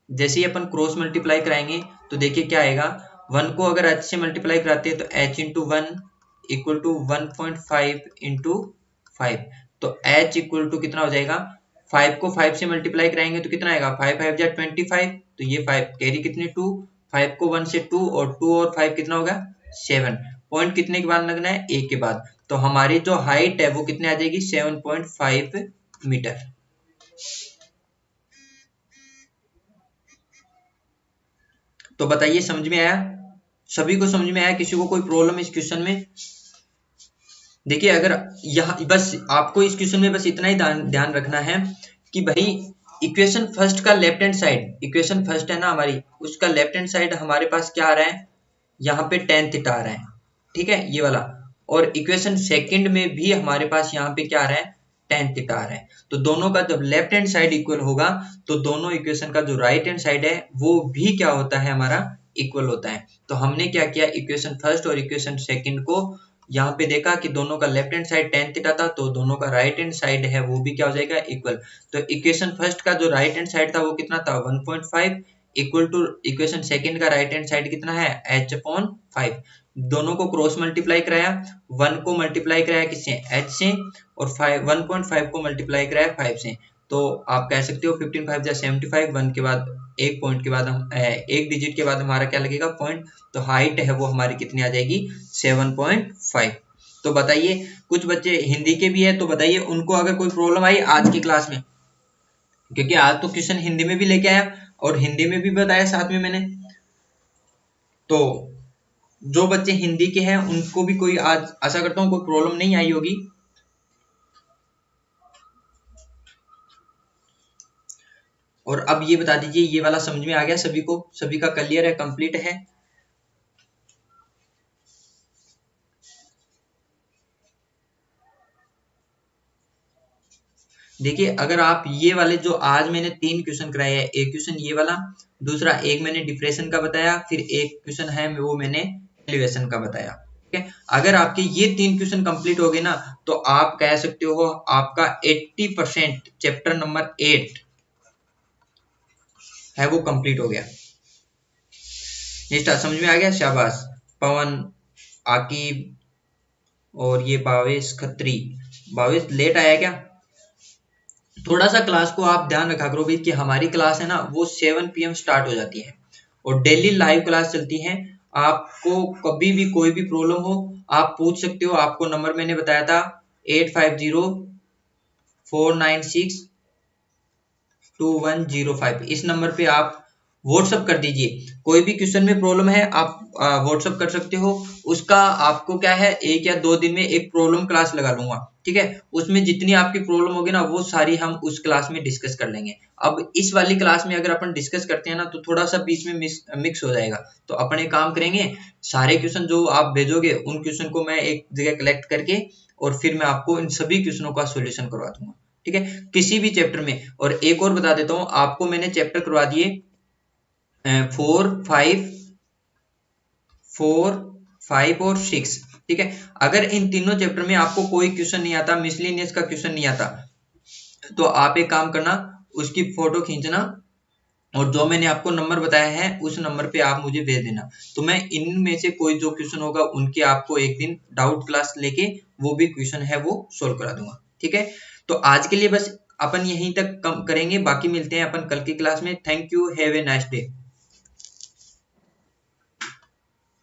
जैसे ही अपन क्रॉस मल्टीप्लाई कराएंगे तो देखिए क्या आएगा, 1 को अगर h से मल्टीप्लाई कराते हैं तो h into 1 equal to 1.5 into 5, तो h इक्वल टू कितना हो जाएगा, 5 को 5 से मल्टीप्लाई कराएंगे तो कितना आएगा 5 5 जा 25, तो ये 5 कैरी कितने 2, 5 को 1 से 2 और 2 और 5 कितना होगा 7, पॉइंट कितने के बाद लगना है 1 के बाद। तो हमारी जो हाइट है वो कितने आ जाएगी 7.5 मीटर। तो बताइए समझ में आया, सभी को समझ में आया, किसी को कोई प्रॉब्लम इस क्वेश्चन में? देखिए अगर यहाँ बस आपको इस क्वेश्चन में बस इतना ही ध्यान रखना है कि भाई इक्वेशन फर्स्ट का left hand side, equation first है ना हमारी, उसका लेफ्ट हैंड साइड हमारे पास क्या आ रहा है, यहाँ पे tan थीटा आ रहा है। ठीक है ये वाला, और इक्वेशन सेकंड में भी हमारे पास यहाँ पे क्या आ रहा है tan थीटा आ रहा है। तो दोनों का जब लेफ्ट हैंड साइड इक्वल होगा तो दोनों इक्वेशन का जो राइट हैंड साइड है वो भी क्या होता है हमारा इक्वल होता है। तो हमने क्या किया, इक्वेशन फर्स्ट और इक्वेशन सेकंड को यहाँ पे देखा कि दोनों का left hand side tan theta था, तो दोनों का राइट हैंड साइड है वो भी क्या हो जाएगा इक्वल। तो इक्वेशन फर्स्ट का जो राइट हैंड साइड था वो कितना था 1.5 इक्वल टू इक्वेशन सेकंड का राइट हैंड साइड कितना है h अपॉन 5। दोनों को क्रॉस मल्टीप्लाई कराया, 1 को मल्टीप्लाई कराया किससे h से, और 1.5 को मल्टीप्लाई कराया 5 से। तो आप कह सकते हो 15 5 75, 1 के बाद एक पॉइंट के बाद हम एक डिजिट के बाद हमारा क्या लगेगा पॉइंट, तो हाइट है वो हमारी कितनी आ जाएगी 7.5। तो बताइए कुछ बच्चे हिंदी के भी है, तो बताइए उनको अगर कोई प्रॉब्लम आई आज की क्लास में, क्योंकि आज तो क्वेश्चन हिंदी में भी लेके आया और हिंदी में भी बताया साथ में मैंने। तो जो बच्चे हिंदी के हैं उनको भी कोई आज आशा करता हूँ कोई प्रॉब्लम नहीं आई होगी। और अब ये बता दीजिए ये वाला समझ में आ गया सभी को, सभी का क्लियर है कंप्लीट है? देखिए अगर आप ये वाले जो आज मैंने 3 क्वेश्चन कराए हैं, एक क्वेश्चन ये वाला, दूसरा एक मैंने डिफ्रेशन का बताया, फिर एक क्वेश्चन है वो मैंने एलिवेशन का बताया। ठीक है, अगर आपके ये 3 क्वेश्चन कंप्लीट हो गए ना तो आप कह सकते हो आपका 80% चैप्टर नंबर 8 है वो कंप्लीट हो गया। निष्ठा समझ में आ गया? शाबाश पवन, आकिब और ये भावेश खत्री। भावेश लेट आया क्या? थोड़ा सा क्लास को आप ध्यान रखा करो भाई कि हमारी क्लास है ना वो 7 PM स्टार्ट हो जाती है और डेली लाइव क्लास चलती है। आपको कभी भी कोई भी प्रॉब्लम हो आप पूछ सकते हो। आपको नंबर मैंने बताया था 8504962105। इस नंबर पे आप व्हाट्सअप कर दीजिए। कोई भी क्वेश्चन में प्रॉब्लम है आप व्हाट्सअप कर सकते हो। उसका आपको क्या है 1 या 2 दिन में एक प्रॉब्लम क्लास लगा लूंगा, ठीक है। उसमें जितनी आपकी प्रॉब्लम होगी ना वो सारी हम उस क्लास में डिस्कस कर लेंगे। अब इस वाली क्लास में अगर अपन डिस्कस करते हैं ना तो थोड़ा सा बीच में मिक्स हो जाएगा। तो अपन एक काम करेंगे, सारे क्वेश्चन जो आप भेजोगे उन क्वेश्चन को मैं एक जगह कलेक्ट करके और फिर मैं आपको इन सभी क्वेश्चनों का सॉल्यूशन करवा दूंगा, ठीक है, किसी भी चैप्टर में। और एक और बता देता हूँ आपको, मैंने चैप्टर करवा दिए 4, 5 और 6, ठीक है। अगर इन तीनों चैप्टर में आपको कोई क्वेश्चन नहीं आता, मिसलेनियस का क्वेश्चन नहीं आता, तो आप एक काम करना, उसकी फोटो खींचना और जो मैंने आपको नंबर बताया है उस नंबर पे आप मुझे भेज देना। तो मैं इनमें से कोई जो क्वेश्चन होगा उनके आपको एक दिन डाउट क्लास लेके वो भी क्वेश्चन है वो सोल्व करा दूंगा, ठीक है। तो आज के लिए बस अपन यहीं तक कम करेंगे, बाकी मिलते हैं अपन कल की क्लास में। Thank you, have a nice day.